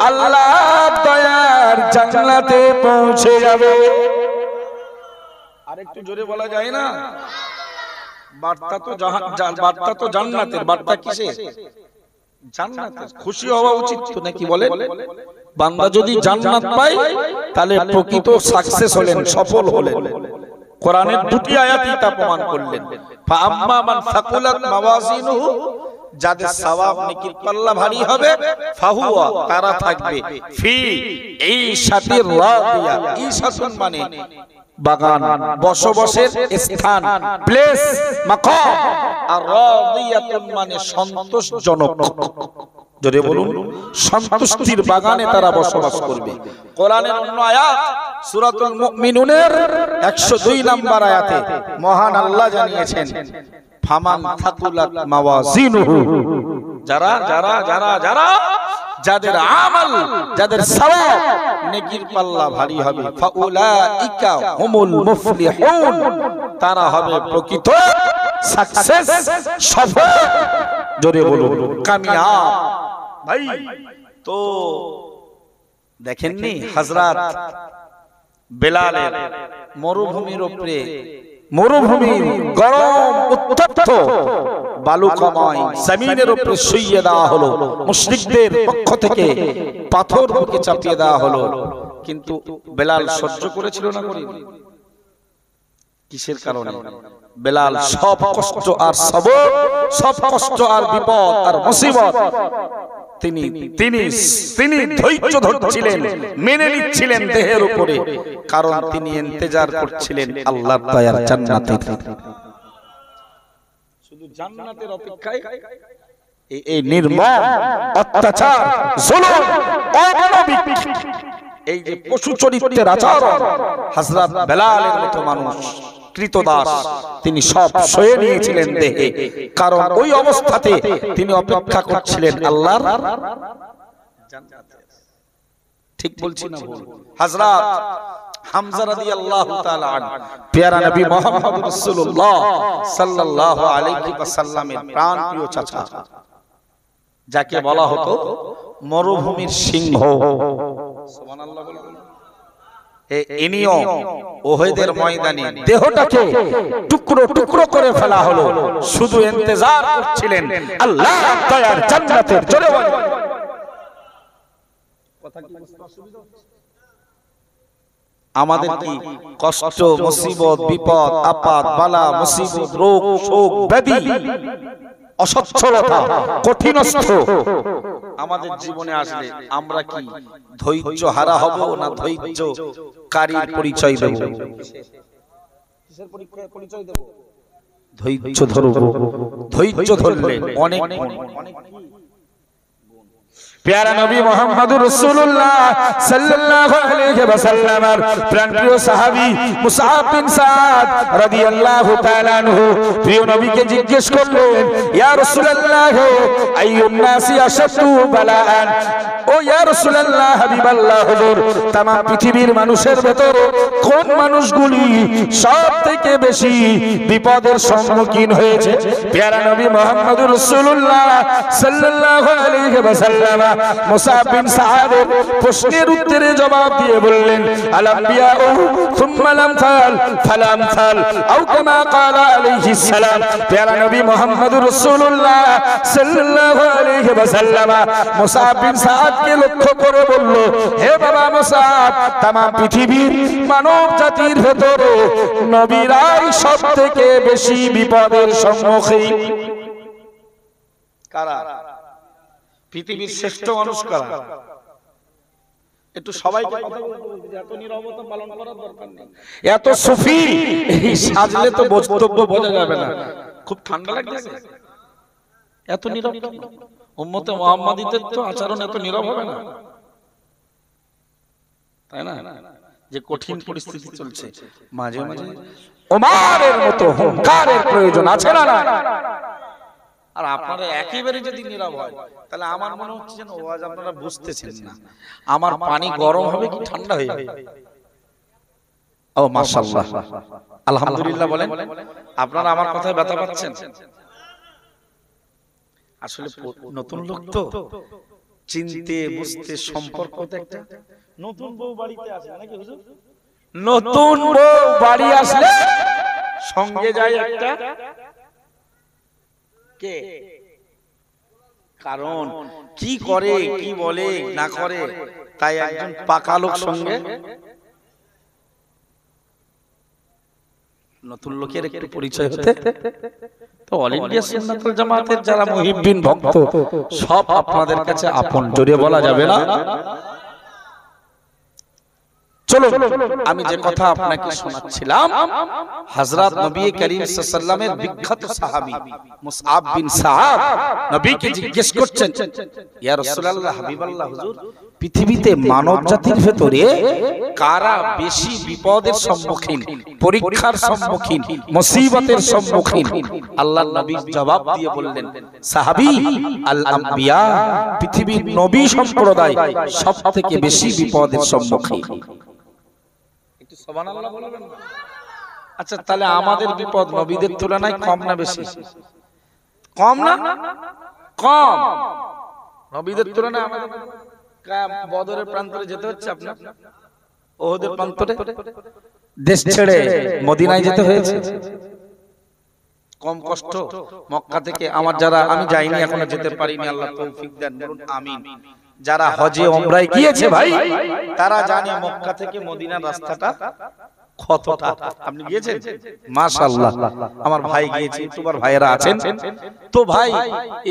আল্লাহর দয়ার জান্নাতে পৌঁছে যাবে। আরেকটু জোরে বলা যায় না? বার্তা তো জান্নাতের। বার্তা কিসের? জান্নাতের। খুশি হওয়া উচিত তো নাকি বলেন? বান্দা যদি জান্নাত পায় তাহলে প্রকৃত সাকসেস হলেন, সফল হলেন। কোরআনের দুটি আয়াতই তা প্রমাণ করলেন। ফাআম্মা মান সাকুলাত মাওয়াজিনুহু, যাদের সওয়াব নেকির পাল্লা ভারী হবে, ফাহুয়া, তারা থাকবে ফি ঈশাতির রাদিয়া। ঈশাতুন মানে বাগান, বসবাসের স্থান, প্লেস, মাকাম। আর রাদিয়াতুন মানে সন্তোষজনক। জোরে বলুন, সন্তুষ্টির বাগানে তারা বসবাস করবে। কোরআনের অন্য আয়াত সূরাতুল মুমিনুনের 102 নম্বর আয়াতে মহান আল্লাহ জানিয়েছেন, ফামান থাকুলাত মাওয়াজিনুহু, যারা যারা যারা যারা যাদের আমল, যাদের সওয়াব নেকির পাল্লা ভারী হবে, ফাউলাইকা হুমুল মুফলিহুন, তারা হবে প্রকৃত সাকসেস, সফল। জোরে বলুন, কামিয়াব। ভাই তো দেখেননি হযরত বেলালের মরুভূমির উপরে, মরুভূমির গরম উত্তপ্ত বালুকাময় জমিনের উপরে শুইয়ে দেওয়া হলো, মুশরিকদের পক্ষ থেকে পাথর বুকে চাপিয়ে দেওয়া হলো, কিন্তু বেলাল সহ্য করেছিল না করেনি? কিসের কারণে? বেলাল সব কষ্ট আর সবর, সব কষ্ট আর বিপদ আর মুসিবত তিনি তিনি তিনি ধৈর্য ধরছিলেন, মেনে নিচ্ছিলেন দেহের উপরে, কারণ তিনি ইন্তজার করছিলেন আল্লাহর দয়ার জান্নাতের। শুধু জান্নাতের অপেক্ষায় এই নির্মম অত্যাচার, জুলুম, অমানবিক এই যে পশু চরিত্রের আচরণ, হযরত বেলালের মতো মানুষ কৃতদাস তিনি সব সয়ে নিয়েছিলেন দেহে, কারণ ওই অবস্থাতে তিনি অপেক্ষা করছিলেন আল্লাহর জান্নাতের। ঠিক বলছি না ভুল? হযরত হামজা রাদিয়াল্লাহু তাআলা আনহু প্যারা নবী মুহাম্মদ রাসূলুল্লাহ সাল্লাল্লাহু আলাইহি ওয়াসাল্লামের প্রাণপ্রিয় চাচা, যাকে বলা হতো মরুভূমির সিংহ। সুবহানাল্লাহ বলুন। ইনিও ওহেদের ময়দানে দেহটাকে টুকরো টুকরো করে ফেলা হলো, শুধু ইন্তজার করছিলেন আল্লাহর দয়ার জান্নাতের। জোরে বলুন। কথা কি বুঝতে অসুবিধা হচ্ছে? আমাদের কি কষ্ট, মুসিবত, বিপদ, আপদ, বালা, মুসিবত, রোগ, শোক, ব্যাধি, অসচ্ছলতা, কঠিনস্থ আমাদের জীবনে আসলে আমরা কি ধৈর্য হারা হব না ধৈর্যকারীর পরিচয় দেব? কিসের পরিচয় দেব? ধৈর্য ধরব। ধৈর্য ধরলে অনেক প্যারা নবী মুহাম্মদুর রাসূলুল্লাহ সাল্লাল্লাহু আলাইহি ওয়াসাল্লামের প্রাণপ্রিয় সাহাবী মুসআব বিন সাদ রাদিয়াল্লাহু তাআলা আনহু প্রিয় নবীকে জিজ্ঞেস করলেন, ইয়া রাসূলুল্লাহ আইয়ুন নাসি আশাদ্দু বালাআন, ও ইয়া রাসূলুল্লাহ হাবিবাল্লাহ হুজুর, तमाम পৃথিবীর মানুষের ভেতরে কোন মানুষগুলি সবথেকে বেশি বিপদের সম্মুখীন হয়েছে? প্যারা নবী মুহাম্মদুর রাসূলুল্লাহ সাল্লাল্লাহু আলাইহি ওয়াসাল্লাম মুসআব বিন সাদের প্রশ্নের উত্তরে জবাব দিয়ে বললেন, আল আম্বিয়াউ সুম্মা লামসাল ফালামসাল আও কামা ক্বালা আলাইহিস সালাম। প্যারা নবী মুহাম্মদুর রাসূলুল্লাহ সাল্লাল্লাহু আলাইহি ওয়াসাল্লাম মুসআব বিন সাদকে লক্ষ্য করে বলল, হে বাবা মুসআব, तमाम পৃথিবীর মানব জাতির ভেতরে নবীরাই সবথেকে বেশি বিপদের সম্মুখীন। কারা? পৃথিবীর শ্রেষ্ঠ মানুষ কারা? একটু সবাইকে কথা বলতে, এত নীরবতা পালন করার দরকার নেই। এত সুফি এই সাজলে তো বক্তব্য বোঝা যাবে না। খুব ঠান্ডা লাগছে, এত নীরব। উম্মতে মুহাম্মাদীদের তো আচরণ এত নীরব হবে না, তাই না? যে কঠিন পরিস্থিতি চলছে, মাঝে মাঝে ওমরের মতো হুঙ্কারের প্রয়োজন আছে না? আর আপনারা একেবারে যদি নীরব হয় তাহলে আমার মনে হচ্ছে যেন ওয়াজ আপনারা বুঝতেছেন না। আমার পানি গরম হবে কি ঠান্ডা হয়ে যাবে? ও মাশাআল্লাহ, আলহামদুলিল্লাহ বলেন। আপনারা আমার কথায় ব্যথা পাচ্ছেন? আসলে নতুন লোক তো চিনতে বুঝতে সম্পর্ক তো একটা। নতুন বউ বাড়িতে আসলে নাকি হুজুর? নতুন বউ বাড়ি আসলে সঙ্গে যায় একটা কে, কারণ কি করে কি বলে না করে, তাই একজন পাকা লোক সঙ্গে নতুন লোকের একটু পরিচয় হতে। তো অল ইন্ডিয়া সুন্নাতুল জামাতের যারা মুহিব্বিন ভক্ত সব আপনাদের কাছে আপন, জোরে বলা যাবে না। চলো আমি যে কথা আপনাকে শোনাচ্ছিলাম, হযরত নবী করিম সাল্লাল্লাহু আলাইহি ওয়াসাল্লামের বিখ্যাত সাহাবী মুসআব বিন সাদ নবীকে জিজ্ঞেস করছেন, ইয়া রাসূলুল্লাহ হাবিবাল্লাহ হুজুর, পৃথিবীতে মানব জাতির ভেতরে কারা বেশি বিপদের সম্মুখীন, পরীক্ষার সম্মুখীন, মুসিবতের সম্মুখীন? আল্লাহর নবী জবাব দিয়ে বললেন, সাহাবী আল আম্বিয়া, পৃথিবীর নবী সম্প্রদায় সবথেকে বেশি বিপদের সম্মুখীন। একটু সুবহানাল্লাহ বলবেন না? আচ্ছা, তাহলে আমাদের বিপদ নবীদের তুলনায় কম না বেশি? কম না? কম। নবীদের তুলনায় আমাদের বদরের প্রান্তরে যেতে হচ্ছে আপনার, ওহদের প্রান্তরে, দেশ ছেড়ে মদিনায় যেতে হয়েছে। কম কষ্ট? মক্কা থেকে আমার যারা, আমি যাইনি এখনো, যেতে পারিনি, আল্লাহ তৌফিক দেন, বলুন আমিন। যারা হজে ওমরায় গিয়েছে ভাই, তারা জানে মক্কা থেকে মদিনার রাস্তাটা কতটা। আপনি গিয়েছেন? মাশাআল্লাহ, আমার ভাই গিয়েছে, ইউটিউবার ভাইয়েরা আছেন। তো ভাই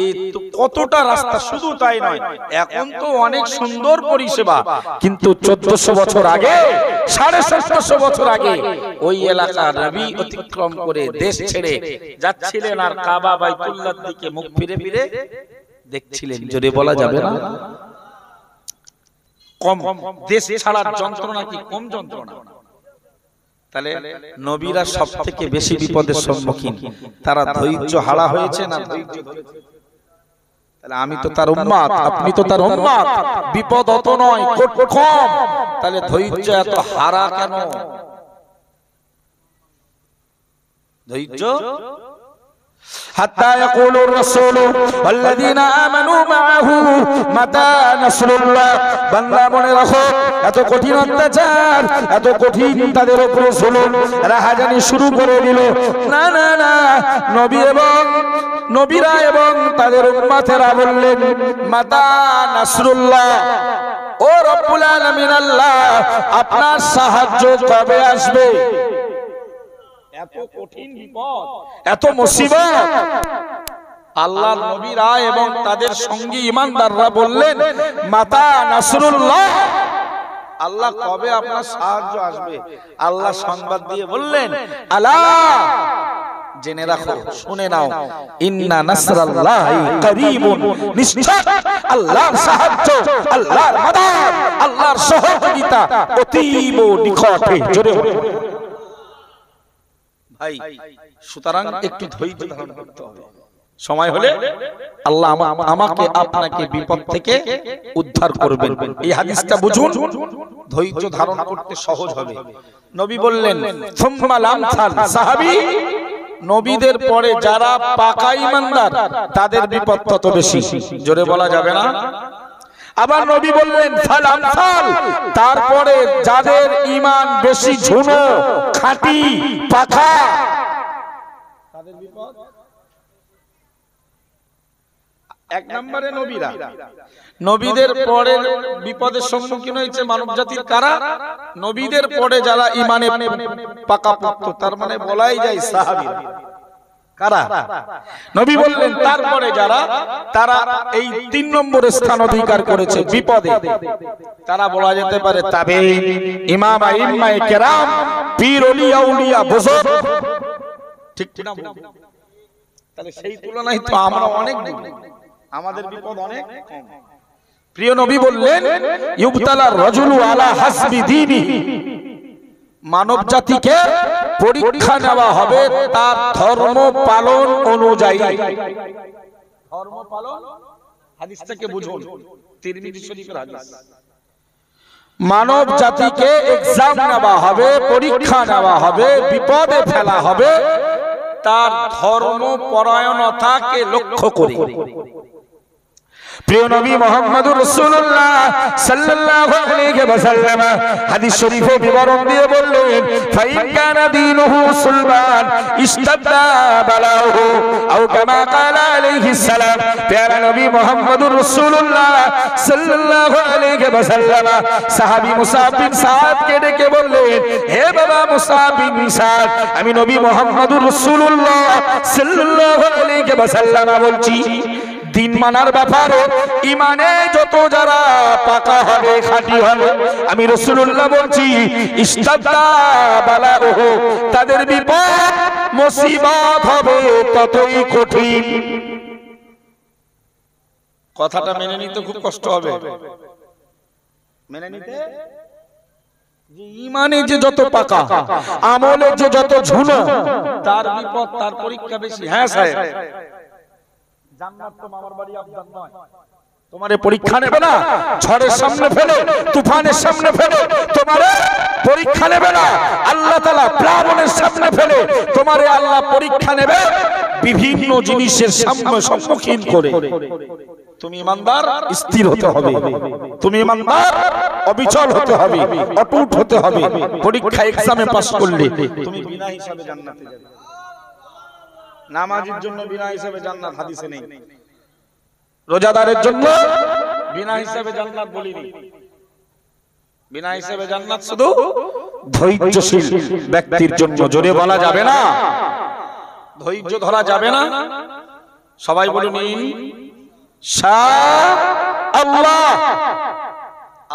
এই তো কতটা রাস্তা, শুধু তাই নয়, এখন তো অনেক সুন্দর পরিষেবা, কিন্তু 1400 বছর আগে, 750 বছর আগে ওই এলাকা নবী অতিক্রম করে দেশ ছেড়ে যাচ্ছিলেন, আর কাবা বাইতুল্লাহর দিকে মুখ ফিরে ফিরে দেখছিলেন। জোরে বলা যাবে না? কম দেশ ছাড়ার যন্ত্রণা কি কম যন্ত্রণা? তাহলে নবীরা সবথেকে বেশি বিপদের সম্মুখীন, তারা ধৈর্য হারা হয়েছে না ধৈর্য ধরেছে? তাহলে আমি তো তার উম্মত, আপনি তো তার উম্মত, বিপদ অত নয়, কম, তাহলে ধৈর্য এত হারা কেন? ধৈর্য حتى يقول الرسول والذين آمنوا معه متى نصر الله। বান্দা মনে রাখো, এত কঠিন অত্যাচার, এত কঠিন তাদের উপরে জুলুম, রাহাজানি শুরু করে দিল। না না না, নবীরা এবং তাদের উম্মতেরা বললেন, মাতা নাসরুল্লাহ, ও রব্বুল আলামিন আল্লাহ আপনার সাহায্য কবে আসবে? এত কঠিন বিপদ, এত মুসিবত, আল্লাহর নবীরা এবং তাদের সঙ্গী ঈমানদাররা বললেন মাতা নাসরুল্লাহ, আল্লাহ কবে আপনার সাহায্য আসবে? আল্লাহ সংবাদ দিয়ে বললেন আলা, জেনে রাখো, শুনে নাও, ইন্না নাসরাল্লাহি করিবুন, নিশ্চয় আল্লাহর সাহায্য, আল্লাহর মাদাদ, আল্লাহর সহযোগিতা অতীব নিকটে। জোরে ভাই, সুতরাং একটু ধৈর্য ধারণ করতে হবে। সময় হলে আল্লাহ আমাকে আপনাকে বিপদ থেকে উদ্ধার করবেন। এই হাদিসটা বুঝুন, ধৈর্য ধারণ করতে সহজ হবে। নবী বললেন সুম্মাল আমসাল, সাহাবী, নবীদের পরে যারা পাকা ঈমানদার তাদের বিপদ তত বেশি। জোরে বলা যাবে না। আবার নবী বললেন ফাল আমসাল, তারপরে যাদের ঈমান বেশি ঝুনো, খাঁটি, পাকা, তাদের বিপদ। এক নম্বরে নবীরা, নবীদের পরে বিপদের সম্মুখীন হয়েছে মানব জাতির কারা? নবীদের পরে যারা ঈমানে পাকাপোক্ত, তার মানে বলাই যায় সাহাবীরা। কারা? নবী বললেন তারপরে যারা, তারা এই 3 নম্বরে স্থান অধিকার করেছে বিপদে। তারা বলা যেতে পারে তাবেঈন, ইমাম আইম্মায়ে কেরাম, পীর ওলিয়া উলিয়া, বুজুর্গ। ঠিক না? তাহলে সেই তুলনায় তো আমরা অনেক দূর, আমাদের বিপদ অনেক কম। প্রিয় নবী বললেন ইউবতালার রাজুলু আলা হাসবি দীনিহি, মানব জাতিকে পরীক্ষা নেওয়া হবে তার ধর্ম পালন অনুযায়ী। ধর্ম পালন, হাদিসটাকে বুঝুন, তিরমিজি শরীফের হাদিস। মানব জাতিকে এক্সাম নেওয়া হবে, পরীক্ষা নেওয়া হবে, বিপদে ফেলা হবে তার ধর্ম পরায়ণতাকে লক্ষ্য করে। প্রিয় নবী মুহাম্মদুর রাসূলুল্লাহ সাল্লাল্লাহু আলাইহি ওয়াসাল্লাম হাদিস শরীফে বিবরণ দিয়ে বললেন ফাইন কানা দীনুহু সুলবান ইস্তাদা বালাহু আও কামা ক্বালা আলাইহিস সালাম। প্যারা নবী মুহাম্মদুর রাসূলুল্লাহ সাল্লাল্লাহু আলাইহি ওয়াসাল্লাম সাহাবী মুসাব বিন সাদকে ডেকে বললেন, হে বাবা মুসাব বিন সাদ, আমি নবী মুহাম্মদুর রাসূলুল্লাহ সাল্লাল্লাহু আলাইহি ওয়াসাল্লাম বলছি, দিন মানার ব্যাপারে ইমানে যত যারা পাকা হবে, খাঁটি হবে, আমি রাসূলুল্লাহ বলছি ইস্তাদা বালাহু, তাদের বিপদ মুসিবত হবে ততই কঠিন। কথাটা মেনে নিতে খুব কষ্ট হবে। মেনে নিতে, যে ইমানে যে যত পাকা, আমলে যে যত ঝুনো, তার বিপদ, তার পরীক্ষা বেশি। হ্যাঁ সাহেব, জান্নাত তো মামার বাড়ি আপনার নয়। তোমারে পরীক্ষা নেবে না ঝড়ের সামনে ফেলে, তুফানের সামনে ফেলে, তোমারে পরীক্ষা নেবে না আল্লাহ তাআলা প্লাবনের সামনে ফেলে, তোমারে আল্লাহ পরীক্ষা নেবে বিভিন্ন জিনিসের সম্মুখীন করে। তুমি ইমানদার, স্থির হতে হবে। তুমি ইমানদার, অবিচল হতে হবে, অটুট হতে হবে। পরীক্ষা এক্সামে পাস করলে তুমি বিনা হিসাবে জান্নাতে যাবে। নামাজের জন্য বিনা হিসাবে জান্নাত হাদিসে নেই। রোজাদারের জন্য বিনা হিসাবে জান্নাত বলিনি। বিনা হিসাবে জান্নাত শুধু ধৈর্যশীল ব্যক্তির জন্য। জোরে বলা যাবে না, ধৈর্য ধরা যাবে না। সবাই বলুন ইনশাআল্লাহ।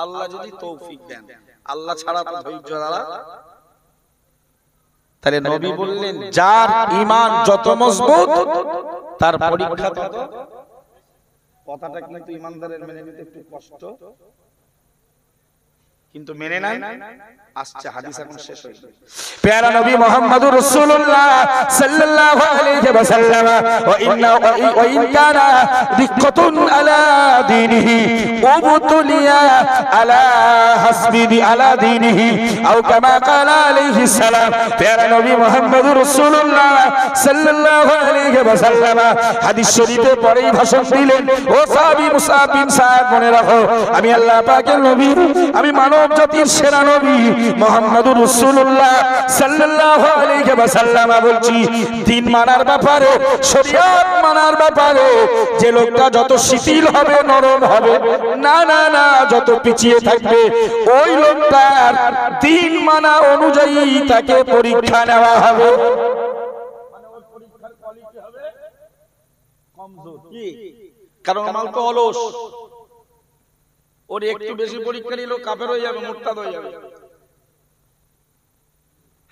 আল্লাহ যদি তৌফিক দেন, আল্লাহ ছাড়া তো ধৈর্য ধরা। তাহলে নবী বললেন যার ঈমান যত মজবুত তার পরীক্ষা তত। কথাটা কিন্তু ঈমানদারের মেনে নিতে একটু কষ্ট, কিন্তু মেনে নেন। আসছে হাদিস, এখন শেষ হয়ে গেল। প্যারা নবী মুহাম্মদুর রাসূলুল্লাহ সাল্লাল্লাহু আলাইহি ওয়াসাল্লাম ওয়া ইন কানা দিক্কাতুন আলা দীনিহি উবতুলিয়া আলা হাসবি আলা দীনিহি আও কামা ক্বালা আলাইহিস সালাম। প্যারা নবী মুহাম্মদুর রাসূলুল্লাহ সাল্লাল্লাহু আলাইহি ওয়াসাল্লাম হাদিস শরীফে পরেই ভাষণ দিলেন, ও সাহাবী মুসাব বিন সাদ, মনে রাখো আমি আল্লাহ পাকের নবী, আমি মানব মানব জাতির সেরা নবী মুহাম্মদুর রাসূলুল্লাহ সাল্লাল্লাহু আলাইহি ওয়াসাল্লাম বলছি, দিন মানার ব্যাপারে, শরীয়ত মানার ব্যাপারে যে লোকটা যত শিথিল হবে, নরম হবে, না না না, যত পিছিয়ে থাকবে, ওই লোকটার দিন মানা অনুযায়ী তাকে পরীক্ষা নেওয়া হবে। কারণ মাল তো অলস, ওর একটু বেশি পরীক্ষা নিল কাফের হয়ে যাবে, মুরতাদ হয়ে যাবে।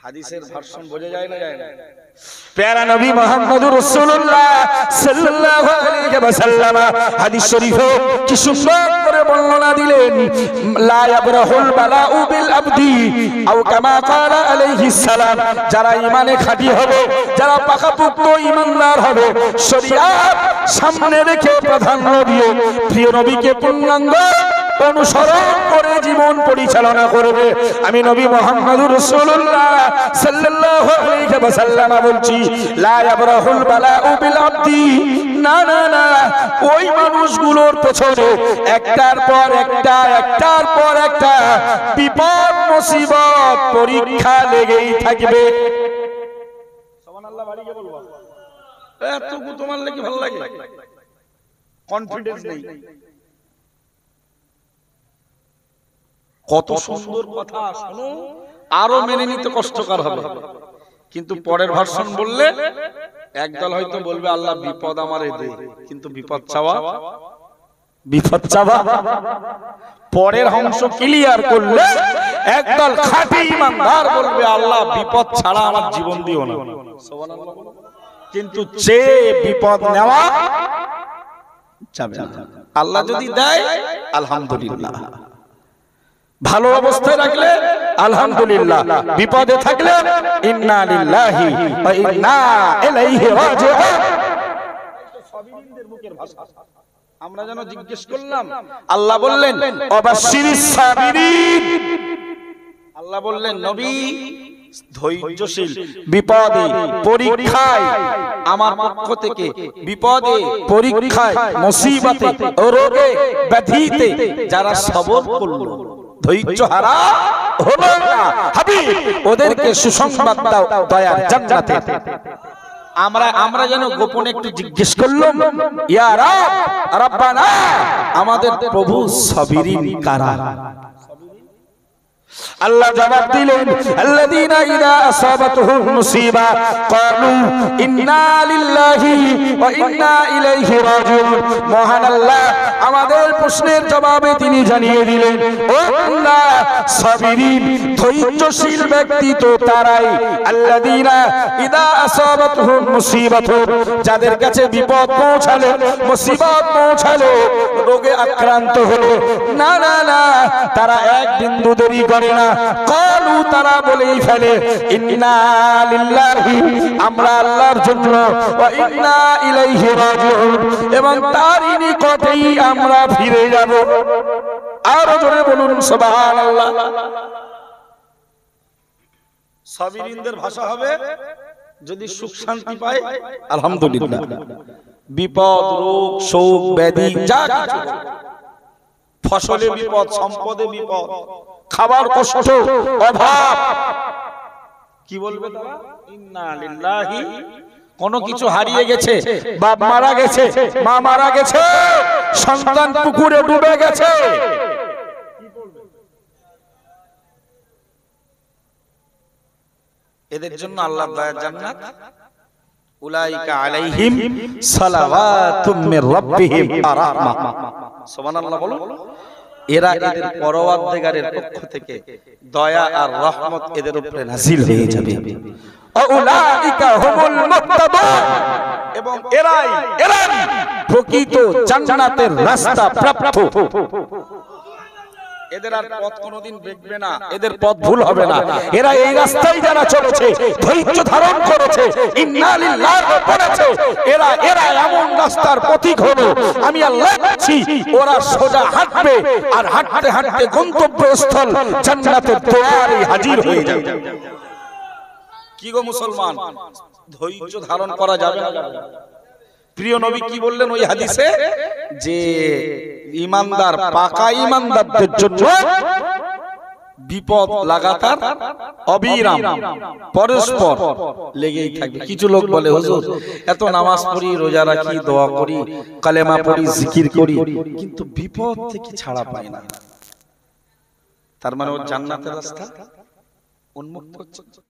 হাদিসের ভার্সন বোঝা যায় না, যায় না। প্যারা নবী মুহাম্মদুর রাসূলুল্লাহ সাল্লাল্লাহু আলাইহি ওয়াসাল্লাম হাদিস শরীফে কি সুন্দর করে বর্ণনা দিলেন, লা ইয়াবরাহুল বালাউ বিল আবদি আও কামা ক্বালা আলাইহিস সালাম। যারা ঈমানে খাঁটি হবে, যারা পাকাপোক্ত ঈমানদার হবে, শরীয়ত সামনে রেখে প্রাধান্য দিয়ে প্রিয় নবীকে পূর্ণাঙ্গ অনুসরণ করে জীবন পরিচালনা করবে, আমি নবী মুহাম্মদুর রাসূলুল্লাহ সাল্লাল্লাহু আলাইহি ওয়াসাল্লাম বলছি, লা ইয়াবরাহুল বালাউ বিল আবদি, না না না, ওই মানুষগুলোর পেছনে একটার পর একটা, একটার পর একটা বিপদ মুসিবত পরীক্ষা লেগেই থাকবে। সুবহানাল্লাহ, বাড়িয়ে বলবো এতটুকু তোমার লাগি ভালো লাগে, কনফিডেন্স নেই। কত সুন্দর কথা, শোনো, আরো মেনে নিতে কষ্টকর হবে, কিন্তু পরের ভার্সন বললে একদল হয়তো বলবে আল্লাহ বিপদ আমারে দে, কিন্তু বিপদ চাওয়া, বিপদ চাওয়া পরের অংশ ক্লিয়ার করলে একদল খাঁটি ঈমানদার বলবে আল্লাহ বিপদ ছাড়া আমার জীবন দিও না। সুবহানাল্লাহ। কিন্তু যে বিপদ নেওয়া যাবে না, আল্লাহ যদি দেয় আলহামদুলিল্লাহ, ভালো অবস্থায় রাখলে আলহামদুলিল্লাহ, বিপদে থাকলে ইন্না লিল্লাহি ওয়া ইন্না ইলাইহি রাজিউন। আমরা যেন জিজ্ঞেস করলাম, আল্লাহ বললেন অবাশশিরিস সাবিরিন, আল্লাহ বললেন নবী ধৈর্যশীল, বিপদে পরীক্ষায় আমার পক্ষ থেকে বিপদে পরীক্ষায় মুসিবতে রোগে ব্যাধিতে যারা সবর করলো, ধৈর্য হারা হলো না, হাবিব ওদেরকে সুসংবাদ দাও দয়ার জান্নাতে। আমরা যেন গোপনে একটু জিজ্ঞেস করলাম, ইয়া রাব রাব্বানা, আমাদের প্রভু সাবিরিন কারা? আল্লাহ জবাব দিলেন, আল্লাযীনা ইযা আসাবাতুহুম মুসিবা ক্বালু ইন্না লিল্লাহি ওয়া ইন্না ইলাইহি রাজিউন। মহান আল্লাহ আমাদের প্রশ্নের জবাবে তিনি জানিয়ে দিলেন, ও আল্লাহ, সাবিরিন ধৈর্যশীল ব্যক্তি তো তারাই, আল্লাযীনা ইযা আসাবাতুহুম মুসিবাতু, যাদের কাছে বিপদ পৌঁছালো, মুসিবত পৌঁছালো, রোগে আক্রান্ত হলো, না না না, তারা এক বিন্দু দেরি করে না, ক্বালু তারা বলেই ফেলে, ইন্না লিল্লাহি, আমরা আল্লাহর জন্য, ওয়া ইন্না ইলাইহি রাজিউন, এবং তারই নিকটেই আমরা ফিরে যাব। আরো জোরে বলুন সুবহানাল্লাহ। সাবিরিনদের ভাষা হবে যদি সুখ শান্তি পায় আলহামদুলিল্লাহ, বিপদ রোগ শোক ব্যাধি যা কিছু, ফসলে বিপদ, সম্পদে বিপদ, খাবার কষ্ট, অভাব, কি বলবে তারা? ইন্না লিল্লাহি, কোনো কিছু হারিয়ে গেছে, বাপ মারা গেছে, মা মারা গেছে, সন্তান পুকুরে ডুবে গেছে, এদের জন্য আল্লাহর দয়ার জান্নাত, উলাইকা আলাইহিম সালাওয়াতুম মির রাব্বিহিম ওয়া রাহমা। সুবহানাল্লাহ বলো। এরা এদের পরওয়ারদিগারের পক্ষ থেকে দয়া আর রহমত এদের উপরে নাযিল হয়ে যাবে। উলাইকা হুমুল মুত্তাকুন, এবং এরাই প্রকৃত জান্নাতের রাস্তা প্রাপ্ত। এদের আর পথ কোনোদিন দেখবে না, এদের পথ ভুল হবে না, এরা এই রাস্তায় যারা চলেছে, ধৈর্য ধারণ করেছে, ইন্না লিল্লাহি পড়েছে, এরা এমন রাস্তার পথিক হলো, আমি আল্লাহ বলছি, ওরা সোজা হাঁটবে, আর হাঁটতে হাঁটতে গন্তব্যস্থল জান্নাতের দুয়ারে হাজির হয়ে যাবে। কি গো মুসলমান, ধৈর্য ধারণ করা যাবে না? প্রিয় নবী কি বললেন ওই হাদিসে, যে ইমানদার, পাকা ইমানদারদের জন্য বিপদ লাগাতার অবিরাম পরস্পর লেগেই থাকবে। কিছু লোক বলে হুজুর এত নামাজ পড়ি, রোজা রাখি, দোয়া করি, কালেমা পড়ি, জিকির করি, কিন্তু বিপদ থেকে ছাড়া পাই না। তার মানে ও জান্নাতের রাস্তা উন্মুক্ত হচ্ছে।